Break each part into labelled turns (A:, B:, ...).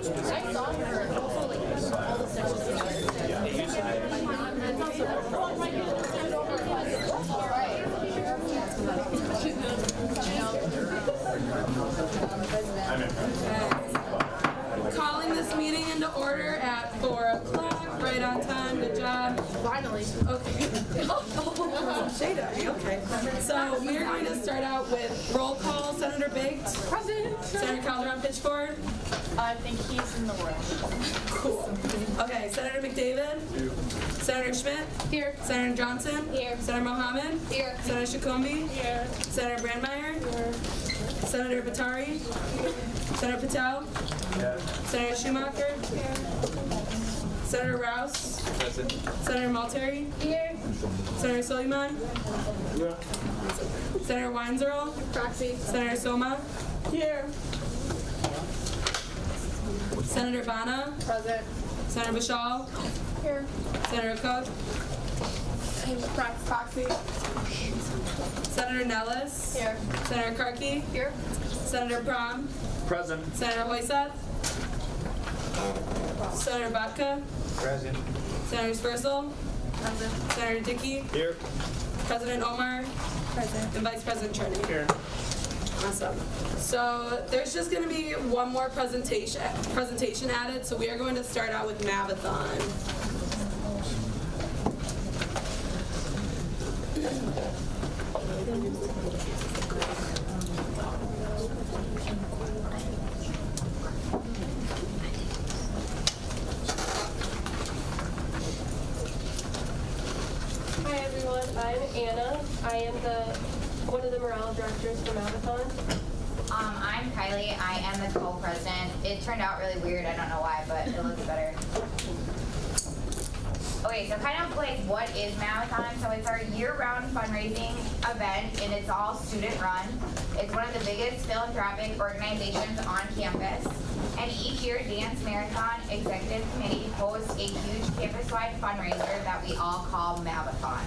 A: saw her also like all the sections.
B: Calling this meeting into order at 4 o'clock, right on time. Good job.
A: Finally.
B: Okay. Shade at me. Okay. So we're going to start out with roll call. Senator Biggs.
A: Present.
B: Senator Calderon Pitchford.
A: I think he's in the room.
B: Cool. Okay. Senator McDavid. Senator Schmidt.
A: Here.
B: Senator Johnson.
A: Here.
B: Senator Mohammed.
A: Here.
B: Senator Shakumbi.
A: Here.
B: Senator Brandmeier.
A: Here.
B: Senator Batari. Senator Patel. Senator Schumacher.
A: Here.
B: Senator Rouse.
C: Present.
B: Senator Malteri.
A: Here.
B: Senator Suleiman. Senator Weinzierl.
A: Proxy.
B: Senator Soma.
A: Here.
B: Senator Bana.
A: Present.
B: Senator Bashal.
A: Here.
B: Senator Cook.
A: Proxy.
B: Senator Nellis.
A: Here.
B: Senator Karki.
A: Here.
B: Senator Prom.
C: Present.
B: Senator Hoyseth. Senator Vodka.
C: Present.
B: Senator Spursel.
A: Present.
B: Senator Dickey.
C: Here.
B: President Omar. Present. And Vice President Cherney.
C: Here.
B: Awesome. So there's just going to be one more presentation added. So we are going to start out with Mavathon.
D: Hi everyone, I'm Anna. I am one of the Mrl directors for Mavathon.
E: I'm Kylie. I am the co-president. It turned out really weird. I don't know why, but it looks better. Okay, so kind of like what is Mavathon? So it's our year-round fundraising event, and it's all student-run. It's one of the biggest philanthropic organizations on campus. And each year, Dance Marathon Executive Committee hosts a huge campus-wide fundraiser that we all call Mavathon.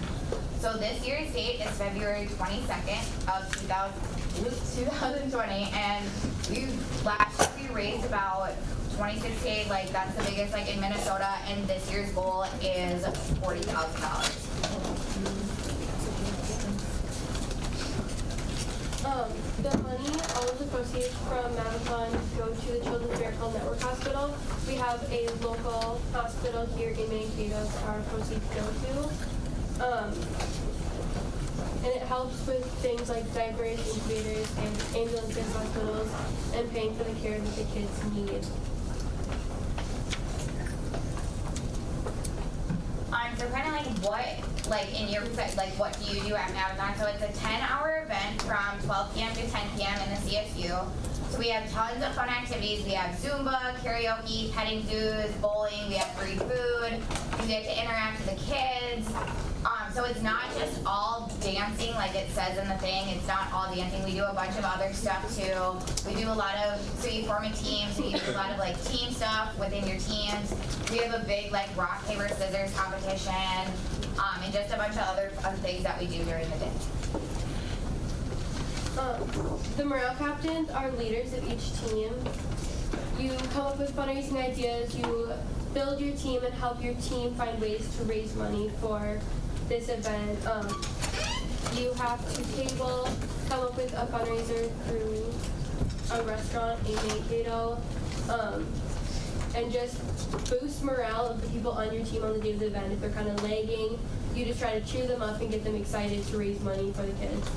E: So this year's date is February 22nd of 2020, and last year we raised about 26K, like that's the biggest like in Minnesota, and this year's goal is $40,000.
D: The money, all of the proceeds from Mavathon go to the Children's Miracle Network Hospital. We have a local hospital here in Mankato that our proceeds go to. And it helps with things like diapers, incubators, and ambulances, hospitals, and paying for the care that the kids need.
E: So kind of like in your perspective, like what do you do at Mavathon? So it's a 10-hour event from 12 p.m. to 10 p.m. in the CSU. So we have tons of fun activities. We have Zumba, karaoke, petting zoos, bowling. We have free food. You get to interact with the kids. So it's not just all dancing like it says in the thing. It's not all dancing. We do a bunch of other stuff too. We do a lot of, so you form a team, so you do a lot of like team stuff within your teams. We have a big like rock, paper, scissors competition, and just a bunch of other fun things that we do during the day.
D: The Mrl Captains are leaders of each team. You come up with fundraising ideas, you build your team and help your team find ways to raise money for this event. You have to come up with a fundraiser through a restaurant in Mankato, and just boost morale of the people on your team on the day of the event. If they're kind of lagging, you just try to cheer them up and get them excited to raise money for the kids.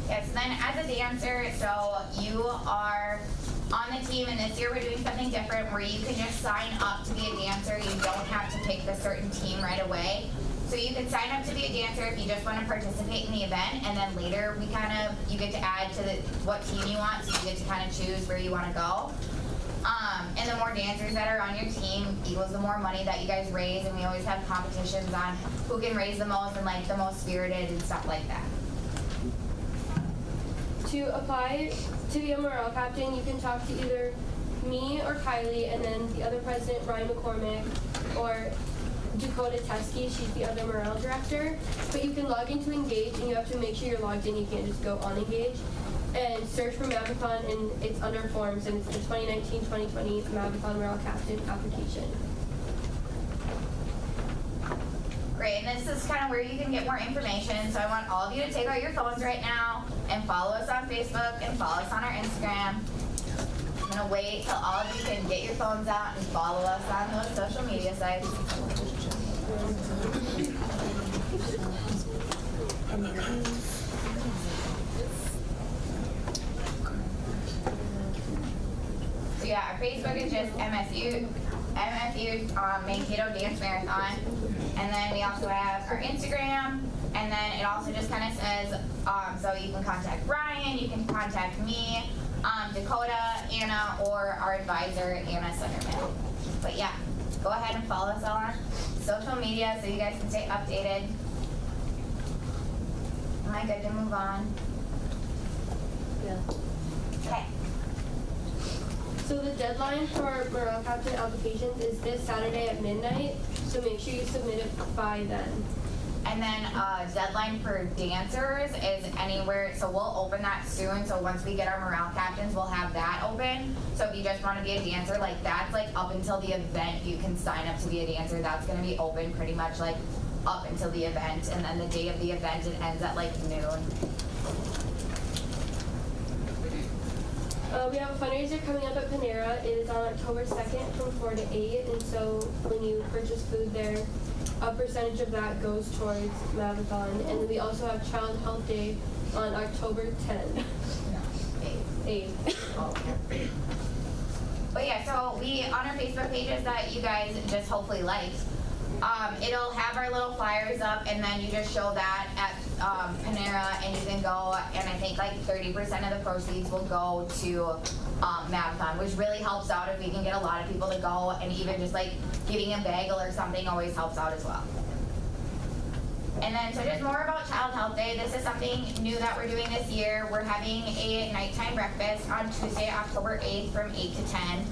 E: Yes, then as a dancer, so you are on the team, and this year we're doing something different where you can just sign up to be a dancer. You don't have to pick a certain team right away. So you can sign up to be a dancer if you just want to participate in the event, and then later you get to add to what team you want, so you get to kind of choose where you want to go. And the more dancers that are on your team equals the more money that you guys raise, and we always have competitions on who can raise the most and like the most spirited and stuff like that.
D: To apply to be a Mrl Captain, you can talk to either me or Kylie, and then the other president, Ryan McCormick, or Dakota Teskey, she's the other Mrl director. But you can log into Engage, and you have to make sure you're logged in. You can't just go on Engage. and search for MAVRIK, and it's under forms, and it's the 2019-2020 MAVRIK Mrl Captain application.
E: Great, and this is kind of where you can get more information, so I want all of you to take out your phones right now and follow us on Facebook and follow us on our Instagram. I'm gonna wait till all of you can get your phones out and follow us on those social media sites. So yeah, our Facebook is just MSU Mankato Dance Marathon. And then we also have our Instagram, and then it also just kind of says, so you can contact Ryan, you can contact me, Dakota, Anna, or our advisor, Anna Sunderman. But yeah, go ahead and follow us all on social media so you guys can stay updated. Am I good to move on?
D: Yeah.
E: Okay.
D: So the deadline for Mrl Captain applications is this Saturday at midnight, so make sure you submit it by then.
E: And then deadline for dancers is anywhere, so we'll open that soon. So once we get our Mrl Captains, we'll have that open. So if you just want to be a dancer, like that's like up until the event, you can sign up to be a dancer. That's going to be open pretty much like up until the event. And then the day of the event, it ends at like noon.
D: We have a fundraiser coming up at Panera. It is on October 2nd from 4 to 8, and so when you purchase food there, a percentage of that goes towards MAVRIK. And then we also have Child Health Day on October 10th. 8th.
E: But yeah, so we, on our Facebook pages that you guys just hopefully liked, it'll have our little flyers up, and then you just show that at Panera, and you can go, and I think like 30% of the proceeds will go to MAVRIK, which really helps out if we can get a lot of people to go, and even just like giving a bagel or something always helps out as well. And then, so just more about Child Health Day. This is something new that we're doing this year. We're having a nighttime breakfast on Tuesday, October 8th from 8 to 10.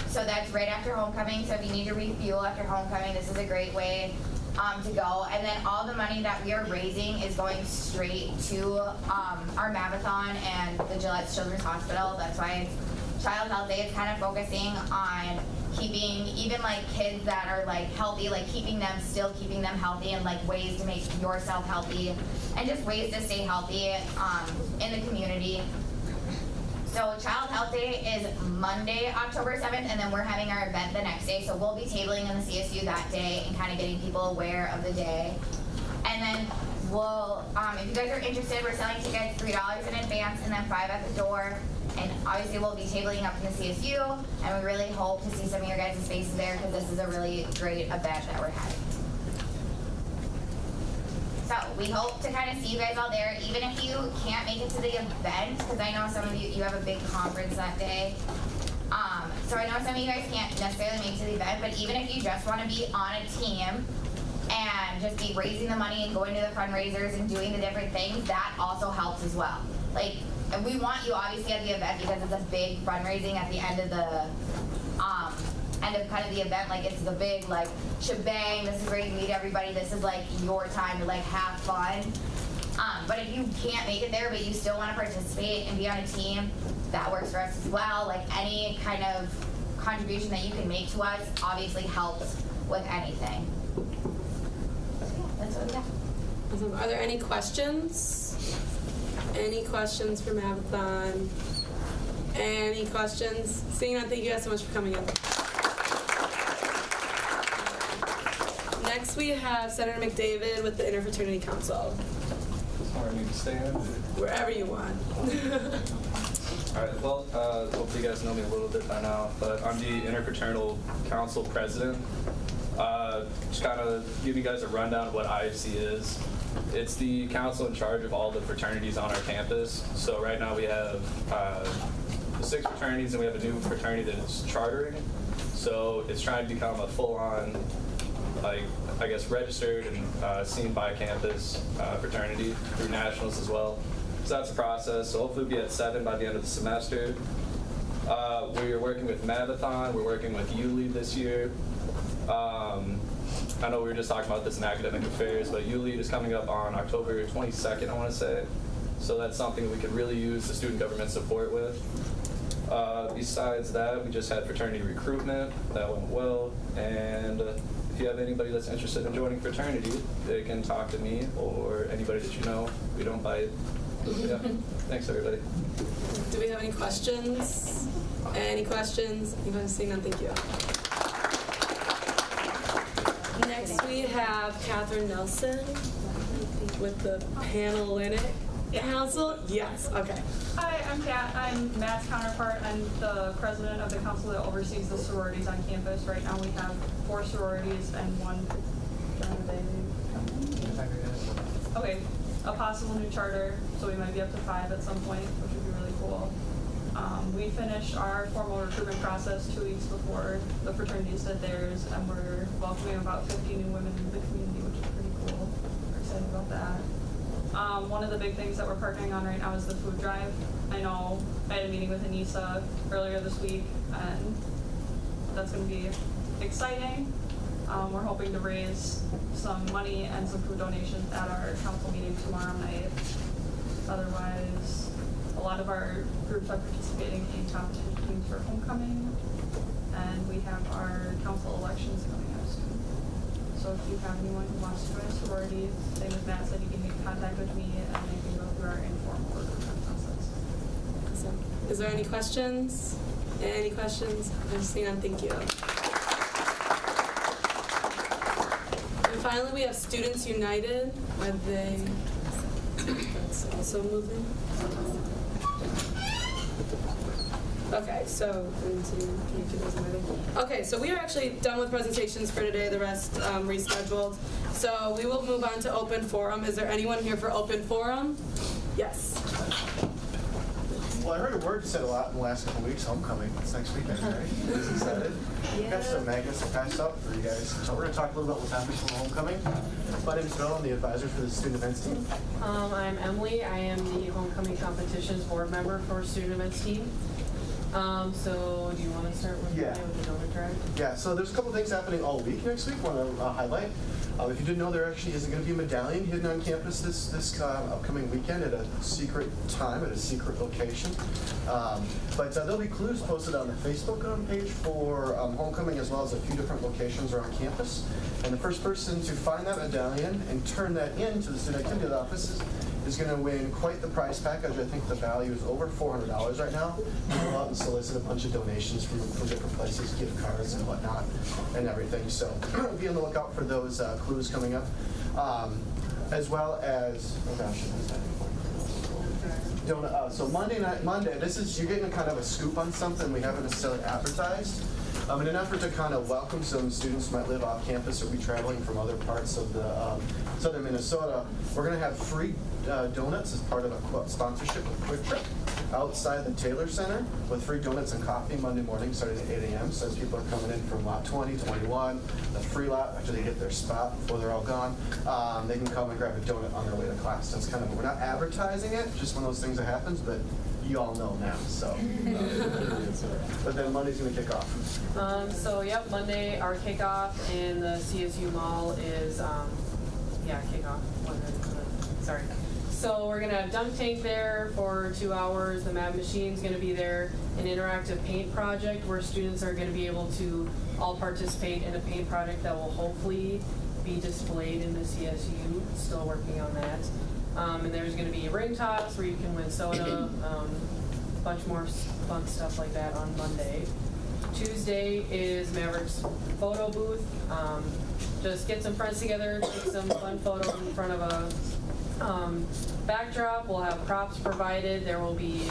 E: So that's right after homecoming. So if you need to refuel after homecoming, this is a great way to go. And then all the money that we are raising is going straight to our MAVRIK and the Gillette Children's Hospital. That's why it's Child Health Day. It's kind of focusing on keeping even like kids that are like healthy, like keeping them healthy, and like ways to make yourself healthy and just ways to stay healthy in the community. So Child Health Day is Monday, October 7th, and then we're having our event the next day. So we'll be tabling in the CSU that day and kind of getting people aware of the day. And then we'll, if you guys are interested, we're selling tickets $3 in advance and then $5 at the door. And obviously we'll be tabling up in the CSU, and we really hope to see some of your guys' faces there because this is a really great event that we're having. So we hope to kind of see you guys all there, even if you can't make it to the event, because I know some of you have a big conference that day. So I know some of you guys can't necessarily make it to the event, but even if you just want to be on a team and just be raising the money and going to the fundraisers and doing the different things, that also helps as well. Like, and we want you obviously at the event because it's a big fundraising at the end of the kind of the event. Like, it's the big like shebang. This is where you meet everybody. This is like your time to like have fun. But if you can't make it there, but you still want to participate and be on a team, that works for us as well. Like, any kind of contribution that you can make to us obviously helps with anything. That's what we got.
B: Awesome. Are there any questions? Any questions for MAVRIK? Any questions? Seeing none, thank you guys so much for coming in. Next we have Senator Mcdavid with the Interfraternity Council.
C: Where I need to stand?
B: Wherever you want.
C: All right, well, hopefully you guys know me a little bit by now, but I'm the Interfraternal Council President. Just kind of give you guys a rundown of what IFC is. It's the council in charge of all the fraternities on our campus. So right now we have 6 fraternities, and we have a new fraternity that is chartering. So it's trying to become a full-on, like, I guess, registered and seen by campus fraternity through nationals as well. So that's the process. So hopefully we'll be at 7 by the end of the semester. We're working with MAVRIK. We're working with ULEAD this year. I know we were just talking about this in academic affairs, but ULEAD is coming up on October 22nd, I want to say. So that's something we could really use the student government support with. Besides that, we just had fraternity recruitment. That went well. And if you have anybody that's interested in joining fraternity, they can talk to me or anybody that you know. We don't bite. Yeah. Thanks, everybody.
B: Do we have any questions? Any questions? Anybody seeing none? Thank you. Next we have Catherine Nelson with the Panhellenic Council. Yes, okay.
F: Hi, I'm Kat. I'm Matt's counterpart. I'm the president of the council that oversees the sororities on campus. Right now we have 4 sororities and 1. Okay, a possible new charter, so we might be up to 5 at some point, which would be really cool. We finished our formal recruitment process 2 weeks before the fraternities did theirs, and we're welcoming about 50 new women into the community, which is pretty cool. We're excited about that. One of the big things that we're partnering on right now is the food drive. I know I had a meeting with Anissa earlier this week, and that's going to be exciting. We're hoping to raise some money and some food donations at our council meeting tomorrow night. Otherwise, a lot of our groups are participating in competition teams for homecoming, and we have our council elections coming up soon. So if you have anyone who wants to join a sorority, same as Matt said, you can get in contact with me and they can go through our informal recruitment process.
B: Awesome. Is there any questions? Any questions? I'm seeing none. Thank you. And finally, we have Students United. Are they? That's also moving. Okay, so we are actually done with presentations for today. The rest rescheduled. So we will move on to open forum. Is there anyone here for open forum? Yes.
G: Well, I heard a word said a lot in the last couple of weeks. Homecoming. It's next weekend, right? Is excited. Yeah. Got some magnets to pass out for you guys. So we're going to talk a little about what's happening for homecoming. My name is Bill. I'm the advisor for the student events team.
H: I'm Emily. I am the homecoming competitions board member for student events team. So do you want to start with,
G: with
H: the donor drive?
G: Yeah, so there's a couple things happening all week next week I want to highlight. If you didn't know, there actually is going to be a medallion hidden on campus this upcoming weekend at a secret time, at a secret location. But there'll be clues posted on the Facebook page for homecoming, as well as a few different locations around campus. And the first person to find that medallion and turn that into the student activity office is going to win quite the prize package. I think the value is over $400 right now. We'll go out and solicit a bunch of donations from different places, gift cards and whatnot, and everything. So be on the lookout for those clues coming up, as well as so Monday, you're getting kind of a scoop on something we haven't necessarily advertised. In an effort to kind of welcome some students who might live off campus or be traveling from other parts of the southern Minnesota, we're going to have free donuts as part of a sponsorship with Quick Trip outside the Taylor Center with free donuts and coffee Monday morning starting at 8 a.m. So as people are coming in from lot 20, 21, the free lot, after they hit their spot before they're all gone, they can come and grab a donut on their way to class. That's kind of, we're not advertising it, just one of those things that happens, but you all know now, so. But then Monday's going to kick off.
H: Monday our kickoff in the CSU Mall is, kickoff. Sorry. So we're going to have dunk tank there for 2 hours. The MAV machine's going to be there. An interactive paint project where students are going to be able to all participate in a paint project that will hopefully be displayed in the CSU. Still working on that. And there's going to be a ring toss where you can win soda, a bunch more fun stuff like that on Monday. Tuesday is MAVRIK's photo booth. Just get some friends together, take some fun photos in front of a backdrop. We'll have props provided. There will be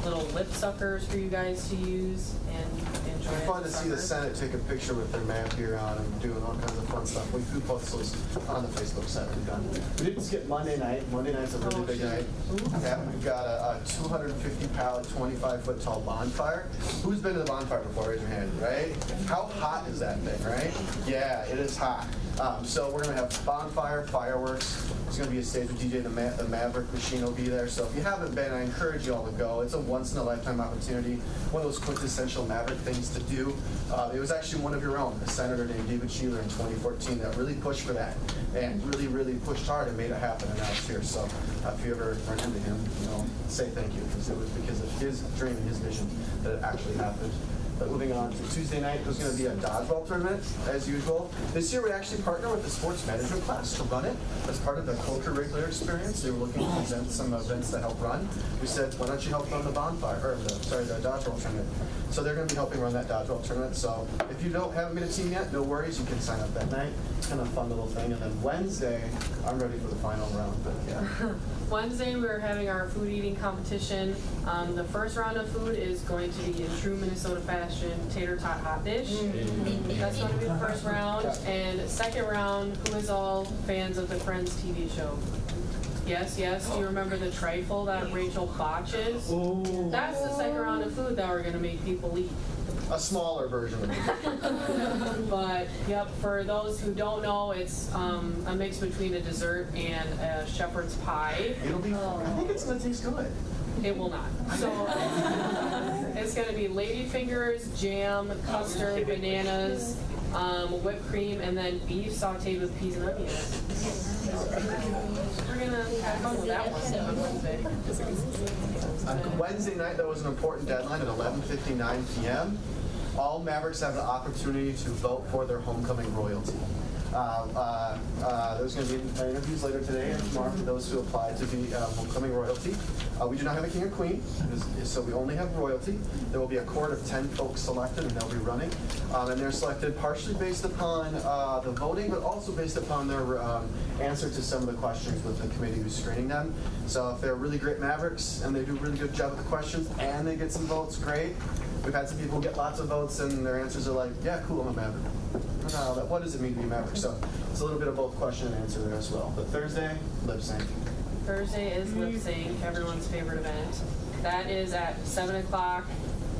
H: little lip suckers for you guys to use and enjoy.
G: It's fun to see the Senate take a picture with their MAV gear on and doing all kinds of fun stuff. We post those on the Facebook site. We didn't skip Monday night. Monday night's a really big night. Yeah, we've got a 250 pallet, 25-foot tall bonfire. Who's been to the bonfire before? Raise your hand, right? How hot is that thing, right? Yeah, it is hot. So we're going to have bonfire, fireworks, There's going to be a stage with DJ. The MAVRIK machine will be there. So if you haven't been, I encourage you all to go. It's a once-in-a-lifetime opportunity. One of those quintessential MAVRIK things to do. It was actually one of your own, a senator named David Sheeler in 2014 that really pushed for that and really, really pushed hard and made it happen, and now it's here. So if you ever run into him, say thank you, because it was because of his dream and his vision that it actually happened. But moving on to Tuesday night, there's going to be a Dodgeball Tournament, as usual. This year we actually partner with the sports management class to run it as part of the co-curricular experience. They were looking to present some events to help run. We said, why don't you help run the the Dodgeball Tournament. So they're going to be helping run that Dodgeball Tournament. So if you haven't been a team yet, no worries, you can sign up that night. It's kind of a fun little thing. And then Wednesday, I'm ready for the final round, but yeah.
H: Wednesday, we're having our food eating competition. The first round of food is going to be in true Minnesota fashion, tater tot hot dish. That's going to be the first round. And second round, who is all fans of the Friends TV show? Yes. Do you remember the trifle that Rachel botches? That's the second round of food that we're going to make people eat.
G: A smaller version of it.
H: But, yep, for those who don't know, it's a mix between a dessert and a shepherd's pie.
G: It'll be, I think it's going to taste good.
H: It will not. So it's going to be ladyfingers, jam, custard, bananas, whipped cream, and then beef sauteed with peas and onions. We're going to have fun with that one on Wednesday.
G: On Wednesday night, there was an important deadline at 11:59 p.m. All Mavericks have the opportunity to vote for their homecoming royalty. There's going to be interviews later today and tomorrow for those who applied to be homecoming royalty. We do not have a king or queen, so we only have royalty. There will be a court of 10 folks selected, and they'll be running. And they're selected partially based upon the voting, but also based upon their answer to some of the questions with the committee who's screening them. So if they're really great Mavericks and they do a really good job with the questions and they get some votes, great. We've had some people get lots of votes and their answers are like, yeah, cool, I'm a Maverick. What does it mean to be a Maverick? So it's a little bit of both question and answer there as well. But Thursday, lip sync.
H: Thursday is lip sync, everyone's favorite event. That is at 7 o'clock.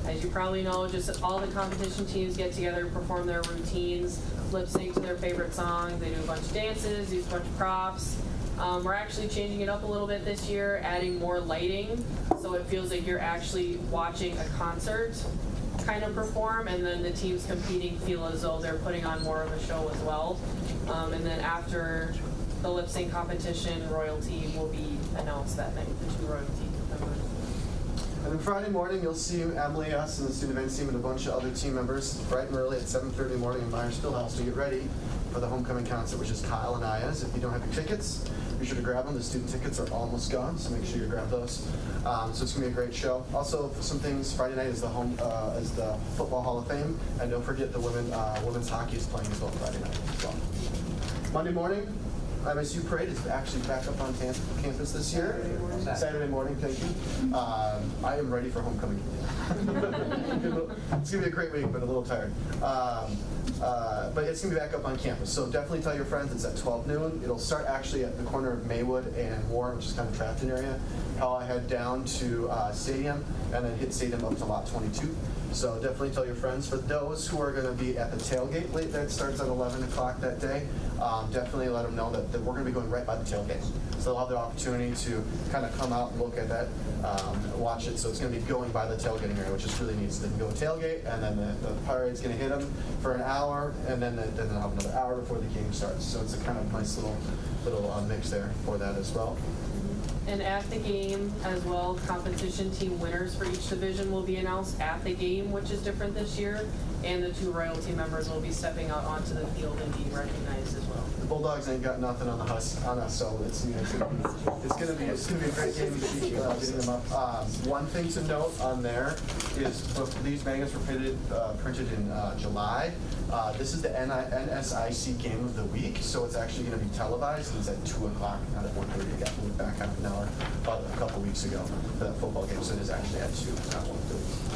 H: As you probably know, just all the competition teams get together, perform their routines, lip sync to their favorite song. They do a bunch of dances, use a bunch of props. We're actually changing it up a little bit this year, adding more lighting, so it feels like you're actually watching a concert kind of perform, and then the teams competing feel as though they're putting on more of a show as well. And then after the lip sync competition, royalty will be announced that night, the two royalty members.
G: And then Friday morning, you'll see Emily, us, and the student events team and a bunch of other team members bright and early at 7:30 in the morning in Myers Fieldhouse to get ready for the homecoming concert, which is Kyle and Aya's. If you don't have your tickets, be sure to grab them. The student tickets are almost gone, so make sure you grab those. So it's gonna be a great show. Also, for some things, Friday night is the Football Hall of Fame, and don't forget the women's hockey is playing as well Friday night as well. Monday morning, MSU Parade is actually back up on campus this year. Saturday morning, thank you. I am ready for homecoming. It's gonna be a great week, but a little tired. But it's gonna be back up on campus, so definitely tell your friends. It's at 12 noon. It'll start actually at the corner of Maywood and Warren, which is kind of trapped in area. I'll head down to Stadium and then hit Stadium up to lot 22. So definitely tell your friends. For those who are going to be at the tailgate late, that starts at 11 o'clock that day, definitely let them know that we're going to be going right by the tailgate. So they'll have the opportunity to kind of come out and look at that, watch it. So it's going to be going by the tailgating area, which is really neat. So they can go tailgate, and then the parade's going to hit them for an hour, and then they'll have another hour before the game starts. So it's a kind of nice little mix there for that as well.
H: And at the game as well, competition team winners for each division will be announced at the game, which is different this year. And the two royalty members will be stepping out onto the field and being recognized as well.
G: The Bulldogs ain't got nothing on us, so it's gonna be a great game to keep getting them up. One thing to note on there is these magnets were printed in July. This is the NSIC game of the week, so it's actually going to be televised, and it's at 2 o'clock, not at 1:30. It got moved back half an hour about a couple weeks ago for that football game, so it is actually at 2, not 1:30.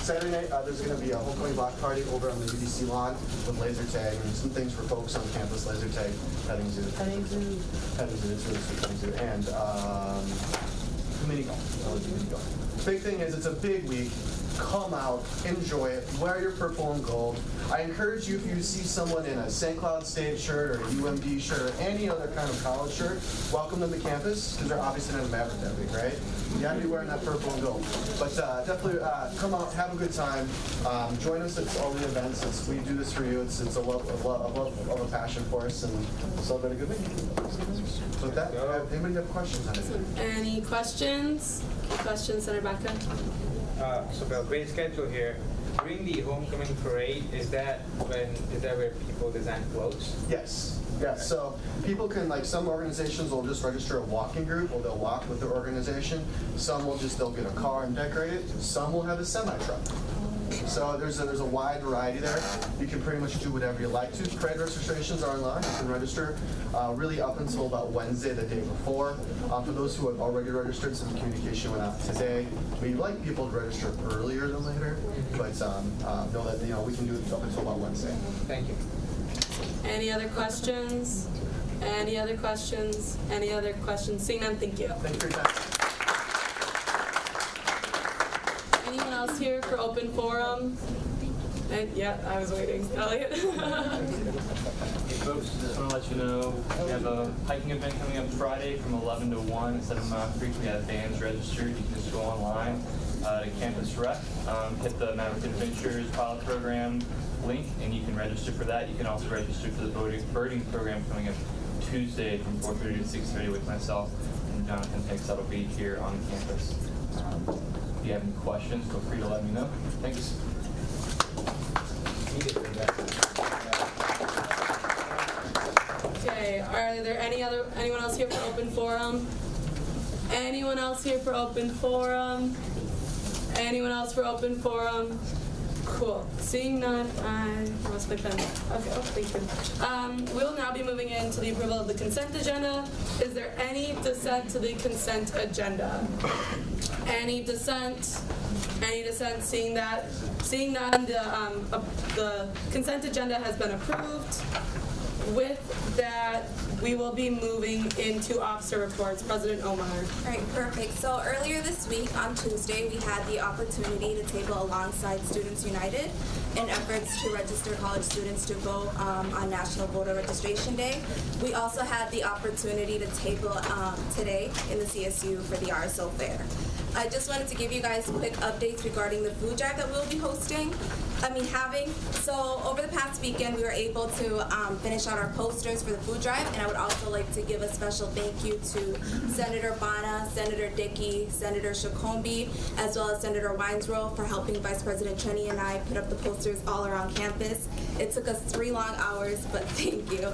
G: Saturday night, there's going to be a homecoming block party over on the UDC lawn with laser tag and some things for folks on campus. Laser tag, petting zoo. It's really sweet petting zoo. And mini golf. Mini golf. Big thing is it's a big week. come out, enjoy it, wear your purple and gold. I encourage you, if you see someone in a St. Cloud State shirt or a UMD shirt or any other kind of college shirt, welcome them to campus, because they're obviously not a MAVRIK that week, right? You have to be wearing that purple and gold. But definitely come out, have a good time. Join us at all the events. We do this for you. It's a love of a passion for us, and celebrate a good week. So with that, anybody have questions on it?
B: Any questions? Questions, Senator Becca?
I: So Bill, great schedule here. During the homecoming parade, is that where people design clothes?
G: Yes. Yes. So people can, like, some organizations will just register a walking group, or they'll walk with their organization. Some will they'll get a car and decorate it. Some will have a semi-truck. So there's a wide variety there. You can pretty much do whatever you like to. Parade registrations are online. You can register really up until about Wednesday, the day before. For those who have already registered, some communication went out today. We'd like people to register earlier than later, but know that we can do it up until about Wednesday.
I: Thank you.
B: Any other questions? Any other questions? Any other questions? Seeing none, thank you.
G: Thank you for your time.
B: Anyone else here for open forum? Yeah, I was waiting. Elliot?
J: Hey folks, just want to let you know we have a hiking event coming up Friday from 11 to 1 instead of MAVRIK. We have bands registered. You can just go online to Campus Rec, hit the MAVRIK Adventures pilot program link, and you can register for that. You can also register for the birding program coming up Tuesday from 4:30 to 6:30 with myself and Jonathan Hicks. That'll be here on campus. If you have any questions, feel free to let me know. Thanks.
B: Okay, are there anyone else here for open forum? Anyone else here for open forum? Anyone else for open forum? Cool. Seeing none, I lost my pen. Okay, thank you. We'll now be moving into the approval of the consent agenda. Is there any dissent to the consent agenda? Any dissent? Any dissent? Seeing none, the consent agenda has been approved. With that, we will be moving into officer reports. President Omar.
K: All right, perfect. So earlier this week on Tuesday, we had the opportunity to table alongside Students United in efforts to register college students to vote on National Voter Registration Day. We also had the opportunity to table today in the CSU for the RSO Fair. I just wanted to give you guys quick updates regarding the food drive that we'll be having. So over the past weekend, we were able to finish out our posters for the food drive, and I would also like to give a special thank you to Senator Bana, Senator Dickey, Senator Shacombe, as well as Senator Winesrow for helping Vice President Cheney and I put up the posters all around campus. It took us 3 long hours, but thank you.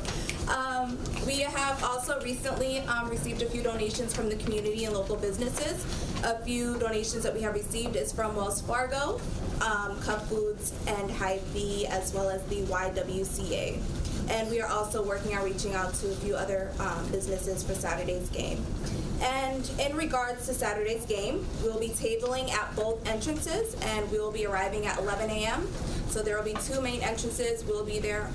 K: We have also recently received a few donations from the community and local businesses. A few donations that we have received is from Wells Fargo, Cup Foods, and Hy-Vee, as well as the YWCA. And we are also working on reaching out to a few other businesses for Saturday's game. And in regards to Saturday's game, we'll be tabling at both entrances, and we will be arriving at 11 a.m. So there will be 2 main entrances. We'll be there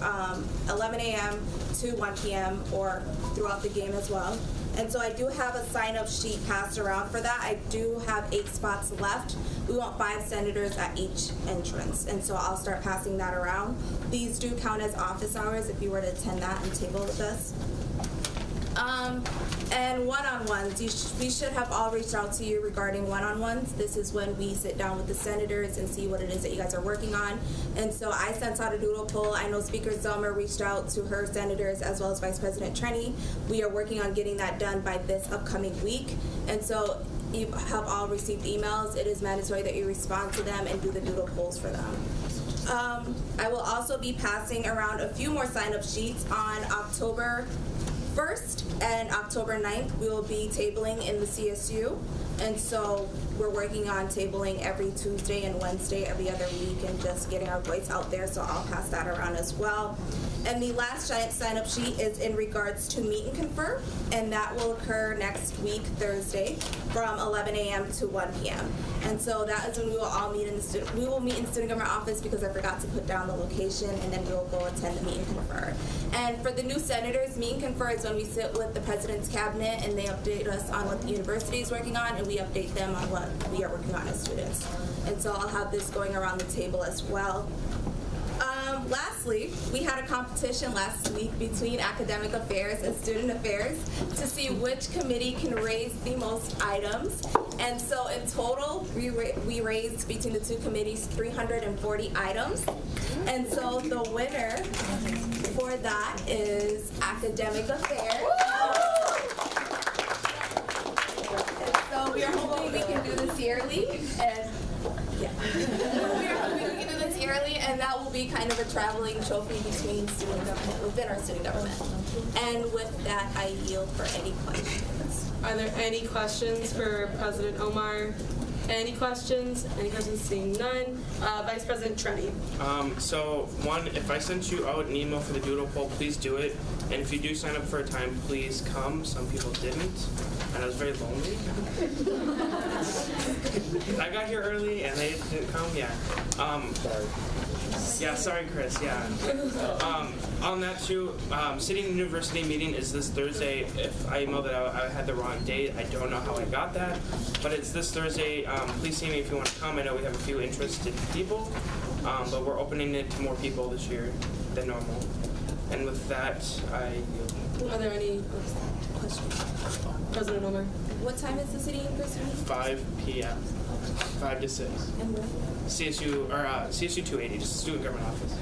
K: 11 a.m. to 1 p.m. or throughout the game as well. And so I do have a sign-up sheet passed around for that. I do have 8 spots left. We want 5 senators at each entrance, and so I'll start passing that around. These do count as office hours if you were to attend that and table with us. And one-on-ones, we should have all reached out to you regarding one-on-ones. This is when we sit down with the senators and see what it is that you guys are working on. And so I sent out a doodle poll. I know Speaker Zelmer reached out to her senators as well as Vice President Cheney. We are working on getting that done by this upcoming week. And so you have all received emails. It is mandatory that you respond to them and do the doodle polls for them. I will also be passing around a few more sign-up sheets on October 1st and October 9th. We will be tabling in the CSU, and so we're working on tabling every Tuesday and Wednesday every other week and just getting our voice out there, so I'll pass that around as well. And the last sign-up sheet is in regards to Meet and Confer, and that will occur next week, Thursday. from 11 a.m. to 1 p.m. And so that is when we will all meet in the student government office, because I forgot to put down the location, and then we will go attend the meet and confer. And for the new senators, meet and confer is when we sit with the president's cabinet and they update us on what the university is working on, and we update them on what we are working on as students. And so I'll have this going around the table as well. Lastly, we had a competition last week between academic affairs and student affairs to see which committee can raise the most items. And so in total, we raised between the two committees 340 items. And so the winner for that is academic affairs. And so we are hoping we can do this yearly. And yeah. We are hoping we can do this yearly, and that will be kind of a traveling trophy between student government, within our student government. And with that, I yield for any questions.
B: Are there any questions for President Omar? Any questions? Any questions? Seeing none. Vice President Trenny.
L: So one, if I sent you out an email for the doodle poll, please do it. And if you do sign up for a time, please come. Some people didn't, and I was very lonely. I got here early and they didn't come. Yeah. Sorry. Yeah, sorry, Chris. Yeah. On that too, City University meeting is this Thursday. If I emailed it out, I had the wrong date. I don't know how I got that, but it's this Thursday. Please see me if you want to come. I know we have a few interested people, but we're opening it to more people this year than normal. And with that, I yield.
B: Are there any questions? President Omar.
K: What time is the City University?
L: 5 p.m. 5 to 6.
K: And where?
L: CSU or CSU 280, just student government office.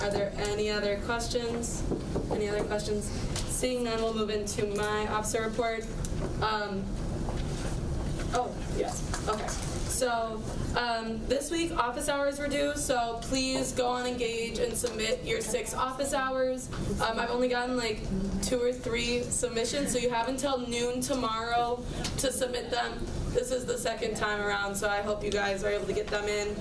B: Are there any other questions? Any other questions? Seeing none, we'll move into my officer report. Oh, yes. Okay. So this week, office hours were due, so please go on Engage and submit your 6 office hours. I've only gotten like 2 or 3 submissions, so you have until noon tomorrow to submit them. This is the second time around, so I hope you guys are able to get them in.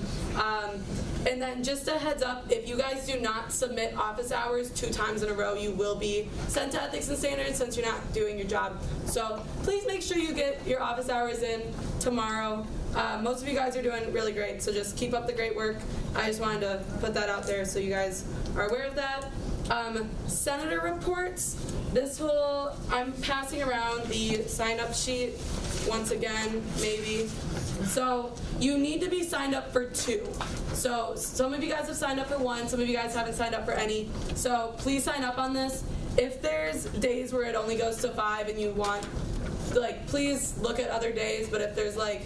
B: And then just a heads up, if you guys do not submit office hours 2 times in a row, you will be sent to Ethics and Standards since you're not doing your job. So please make sure you get your office hours in tomorrow. Most of you guys are doing really great, so just keep up the great work. I just wanted to put that out there so you guys are aware of that. Senator reports. I'm passing around the sign-up sheet once again, maybe. So you need to be signed up for 2. So some of you guys have signed up for 1, some of you guys haven't signed up for any. So please sign up on this. If there's days where it only goes to 5 and you want, like, please look at other days, but if there's like,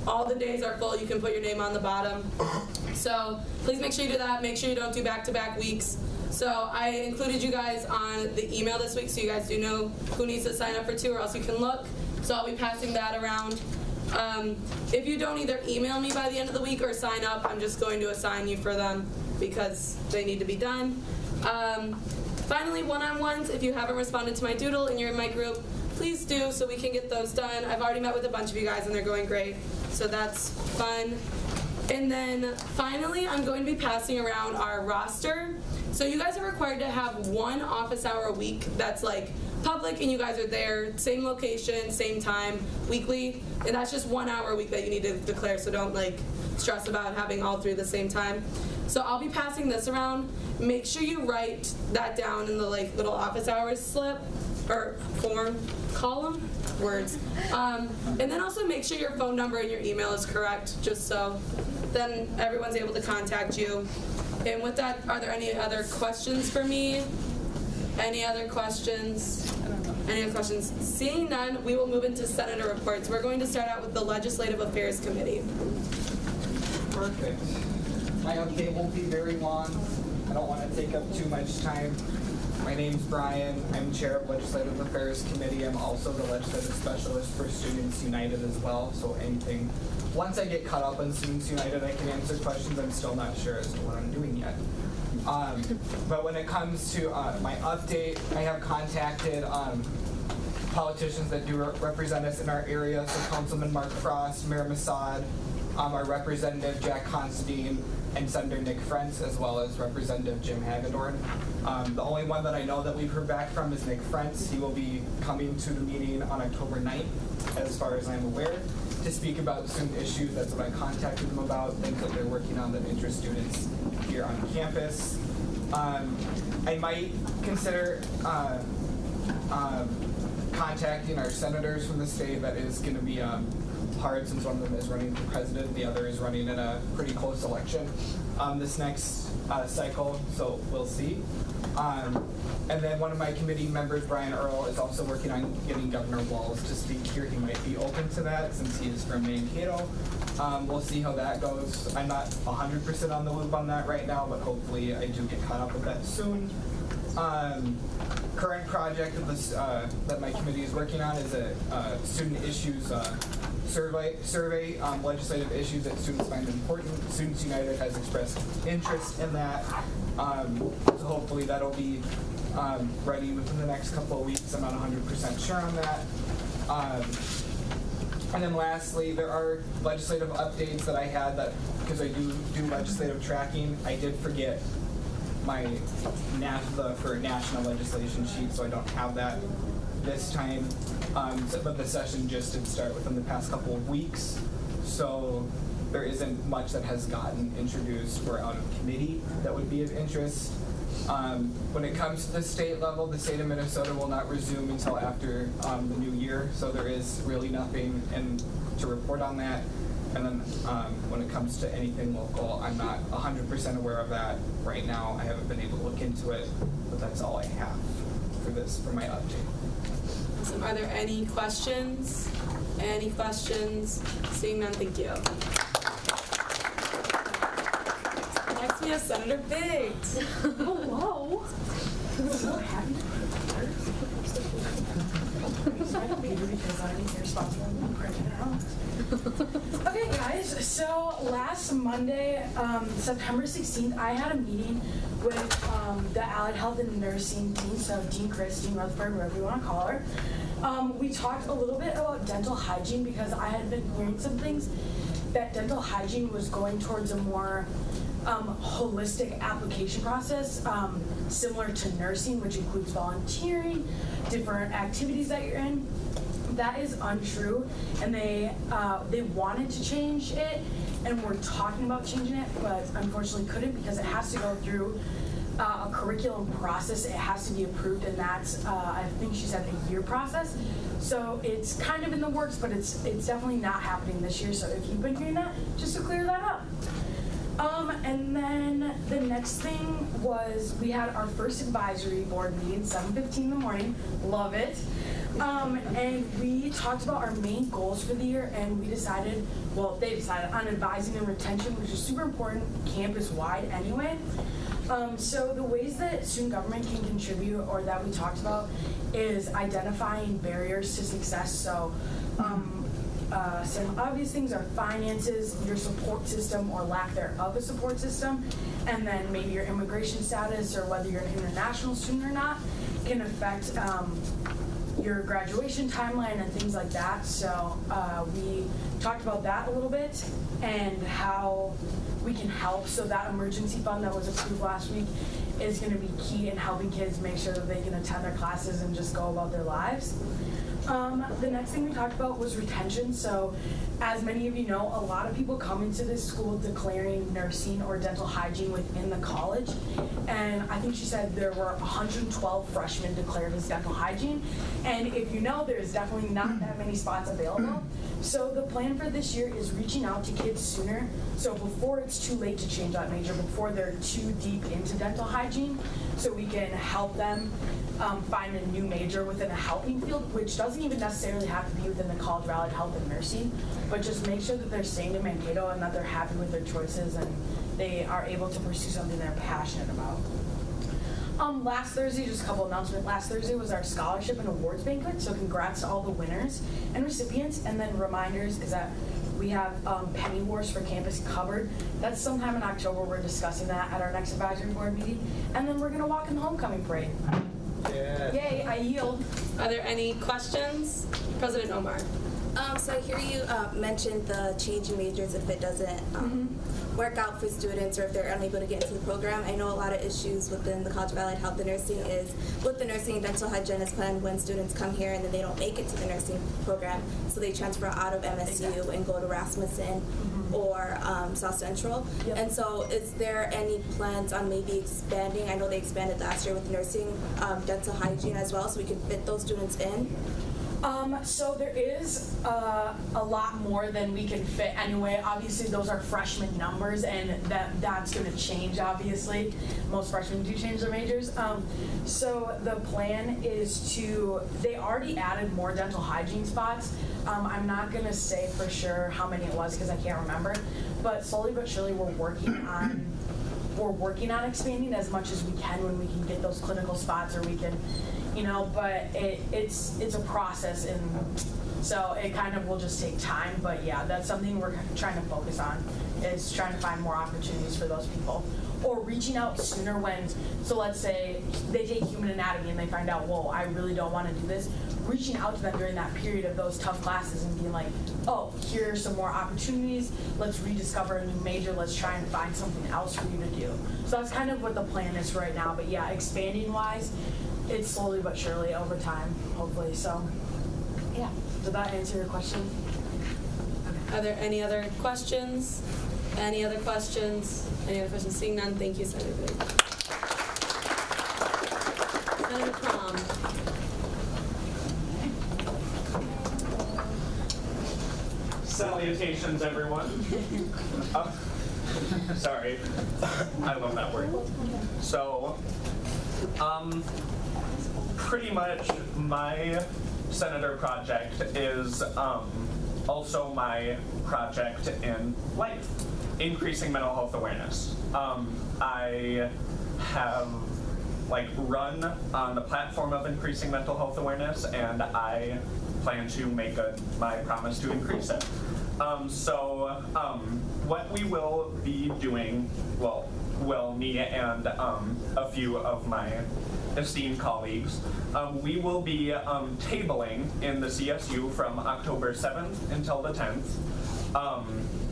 B: all the days are full, you can put your name on the bottom. So please make sure you do that. Make sure you don't do back-to-back weeks. So I included you guys on the email this week so you guys do know who needs to sign up for 2, or else you can look. So I'll be passing that around. If you don't either email me by the end of the week or sign up, I'm just going to assign you for them because they need to be done. Finally, one-on-ones. If you haven't responded to my doodle and you're in my group, please do so we can get those done. I've already met with a bunch of you guys and they're going great, so that's fun. And then finally, I'm going to be passing around our roster. So you guys are required to have 1 office hour a week that's like public and you guys are there, same location, same time, weekly, and that's just 1 hour a week that you need to declare, so don't like stress about having all 3 at the same time. So I'll be passing this around. Make sure you write that down in the like little office hours slip or form, column, words. And then also make sure your phone number and your email is correct, just so then everyone's able to contact you. And with that, are there any other questions for me? Any other questions? Any other questions? Seeing none, we will move into Senator reports. We're going to start out with the Legislative Affairs Committee.
M: Perfect. My update won't be very long. I don't want to take up too much time. My name's Brian. I'm chair of Legislative Affairs Committee. I'm also the legislative specialist for Students United as well. So anything, once I get caught up on Students United, I can answer questions. I'm still not sure as to what I'm doing yet. But when it comes to my update, I have contacted politicians that do represent us in our area. So Councilman Mark Frost, Mayor Massad, our Representative Jack Considine, and Senator Nick Frentz, as well as Representative Jim Hagedorn. The only one that I know that we've heard back from is Nick Frentz. He will be coming to the meeting on October 9th, as far as I'm aware, to speak about student issues. That's what I contacted them about, things that they're working on that interest students here on campus. I might consider contacting our senators from the state. That is going to be hard since one of them is running for president, the other is running in a pretty close election this next cycle, so we'll see. And then one of my committee members, Brian Earl, is also working on getting Governor Walz to speak here. He might be open to that since he is from Mankato. We'll see how that goes. I'm not 100% on the loop on that right now, but hopefully I do get caught up with that soon. Current project of this, that my committee is working on is a student issues survey legislative issues that students find important. Students United has expressed interest in that, so hopefully that'll be ready within the next couple of weeks. I'm not 100% sure on that. And then lastly, there are legislative updates that I had that, because I do legislative tracking, I did forget my NAFTA for national legislation sheet, so I don't have that this time. But the session just did start within the past couple of weeks, so there isn't much that has gotten introduced or out of committee that would be of interest. When it comes to the state level, the state of Minnesota will not resume until after the new year, so there is really nothing to report on that. And then when it comes to anything local, I'm not 100% aware of that right now. I haven't been able to look into it, but that's all I have for my update.
B: Awesome. Are there any questions? Any questions? Seeing none, thank you. Next we have Senator Biggs.
A: Hello. So happy to Okay, guys, so last Monday, September 16th, I had a meeting with the Allied Health and Nursing team, so Dean Chris, Dean Rutherford, whatever you want to call her. We talked a little bit about dental hygiene because I had been hearing some things that dental hygiene was going towards a more holistic application process, similar to nursing, which includes volunteering, different activities that you're in. That is untrue, and they wanted to change it, and we're talking about changing it, but unfortunately couldn't because it has to go through a curriculum process. It has to be approved, and that's I think she said a year process. So it's kind of in the works, but it's definitely not happening this year. So if you've been hearing that, just to clear that up. And then the next thing was we had our first advisory board meeting, 7:15 in the morning. Love it. And we talked about our main goals for the year, and they decided on advising and retention, which is super important campus-wide anyway. So the ways that student government can contribute, or that we talked about, is identifying barriers to success. So some obvious things are finances, your support system or lack thereof a support system, and then maybe your immigration status or whether you're an international student or not can affect your graduation timeline and things like that. So we talked about that a little bit and how we can help. So that emergency fund that was approved last week is going to be key in helping kids make sure that they can attend their classes and just go about their lives. The next thing we talked about was retention. So as many of you know, a lot of people come into this school declaring nursing or dental hygiene within the college. And I think she said there were 112 freshmen declared as dental hygiene. And if you know, there's definitely not that many spots available. So the plan for this year is reaching out to kids sooner. So before it's too late to change that major, before they're too deep into dental hygiene, so we can help them find a new major within a helping field, which doesn't even necessarily have to be within the College of Allied Health and Nursing, but just make sure that they're staying in Mankato and that they're happy with their choices and they are able to pursue something they're passionate about. Last Thursday, just a couple announcements. Last Thursday was our scholarship and awards banquet, so congrats to all the winners and recipients. And then reminders is that we have Penny Wars for Campus covered. That's sometime in October. We're discussing that at our next advisory board meeting. And then we're going to walk in the homecoming parade.
I: Yeah.
A: Yay, I yield.
B: Are there any questions? President Omar.
K: So I hear you mentioned the change in majors if it doesn't work out for students or if they're unable to get into the program. I know a lot of issues within the College of Allied Health and Nursing is with the nursing and dental hygienist plan when students come here and then they don't make it to the nursing program, so they transfer out of MSU and go to Rasmussen or South Central.
A: Yep.
K: And so is there any plans on maybe expanding? I know they expanded last year with nursing, dental hygiene as well, so we can fit those students in.
A: So there is a lot more than we can fit anyway. Obviously, those are freshman numbers, and that's going to change, obviously. Most freshmen do change their majors. So the plan is they already added more dental hygiene spots. I'm not going to say for sure how many it was because I can't remember, but slowly but surely we're working on expanding as much as we can when we can get those clinical spots, or we can, but it's a process, and so it kind of will just take time. But yeah, that's something we're trying to focus on, is trying to find more opportunities for those people, or reaching out sooner when, so let's say they take human anatomy and they find out, whoa, I really don't want to do this. Reaching out to them during that period of those tough classes and being like, oh, here are some more opportunities, let's rediscover a new major, let's try and find something else for you to do. So that's kind of what the plan is right now. But yeah, expanding wise, it's slowly but surely over time, hopefully. So yeah, did that answer your question? Okay.
B: Are there any other questions? Any other questions? Any other questions? Seeing none, thank you, Senator Bigg. Senator Crom.
N: Salutations, everyone. Sorry, I love that word. So, pretty much my senator project is also my project in life, increasing mental health awareness. I have run on the platform of increasing mental health awareness, and I plan to make my promise to increase it. What we will be doing, me and a few of my esteemed colleagues, we will be tabling in the CSU from October 7th until the 10th.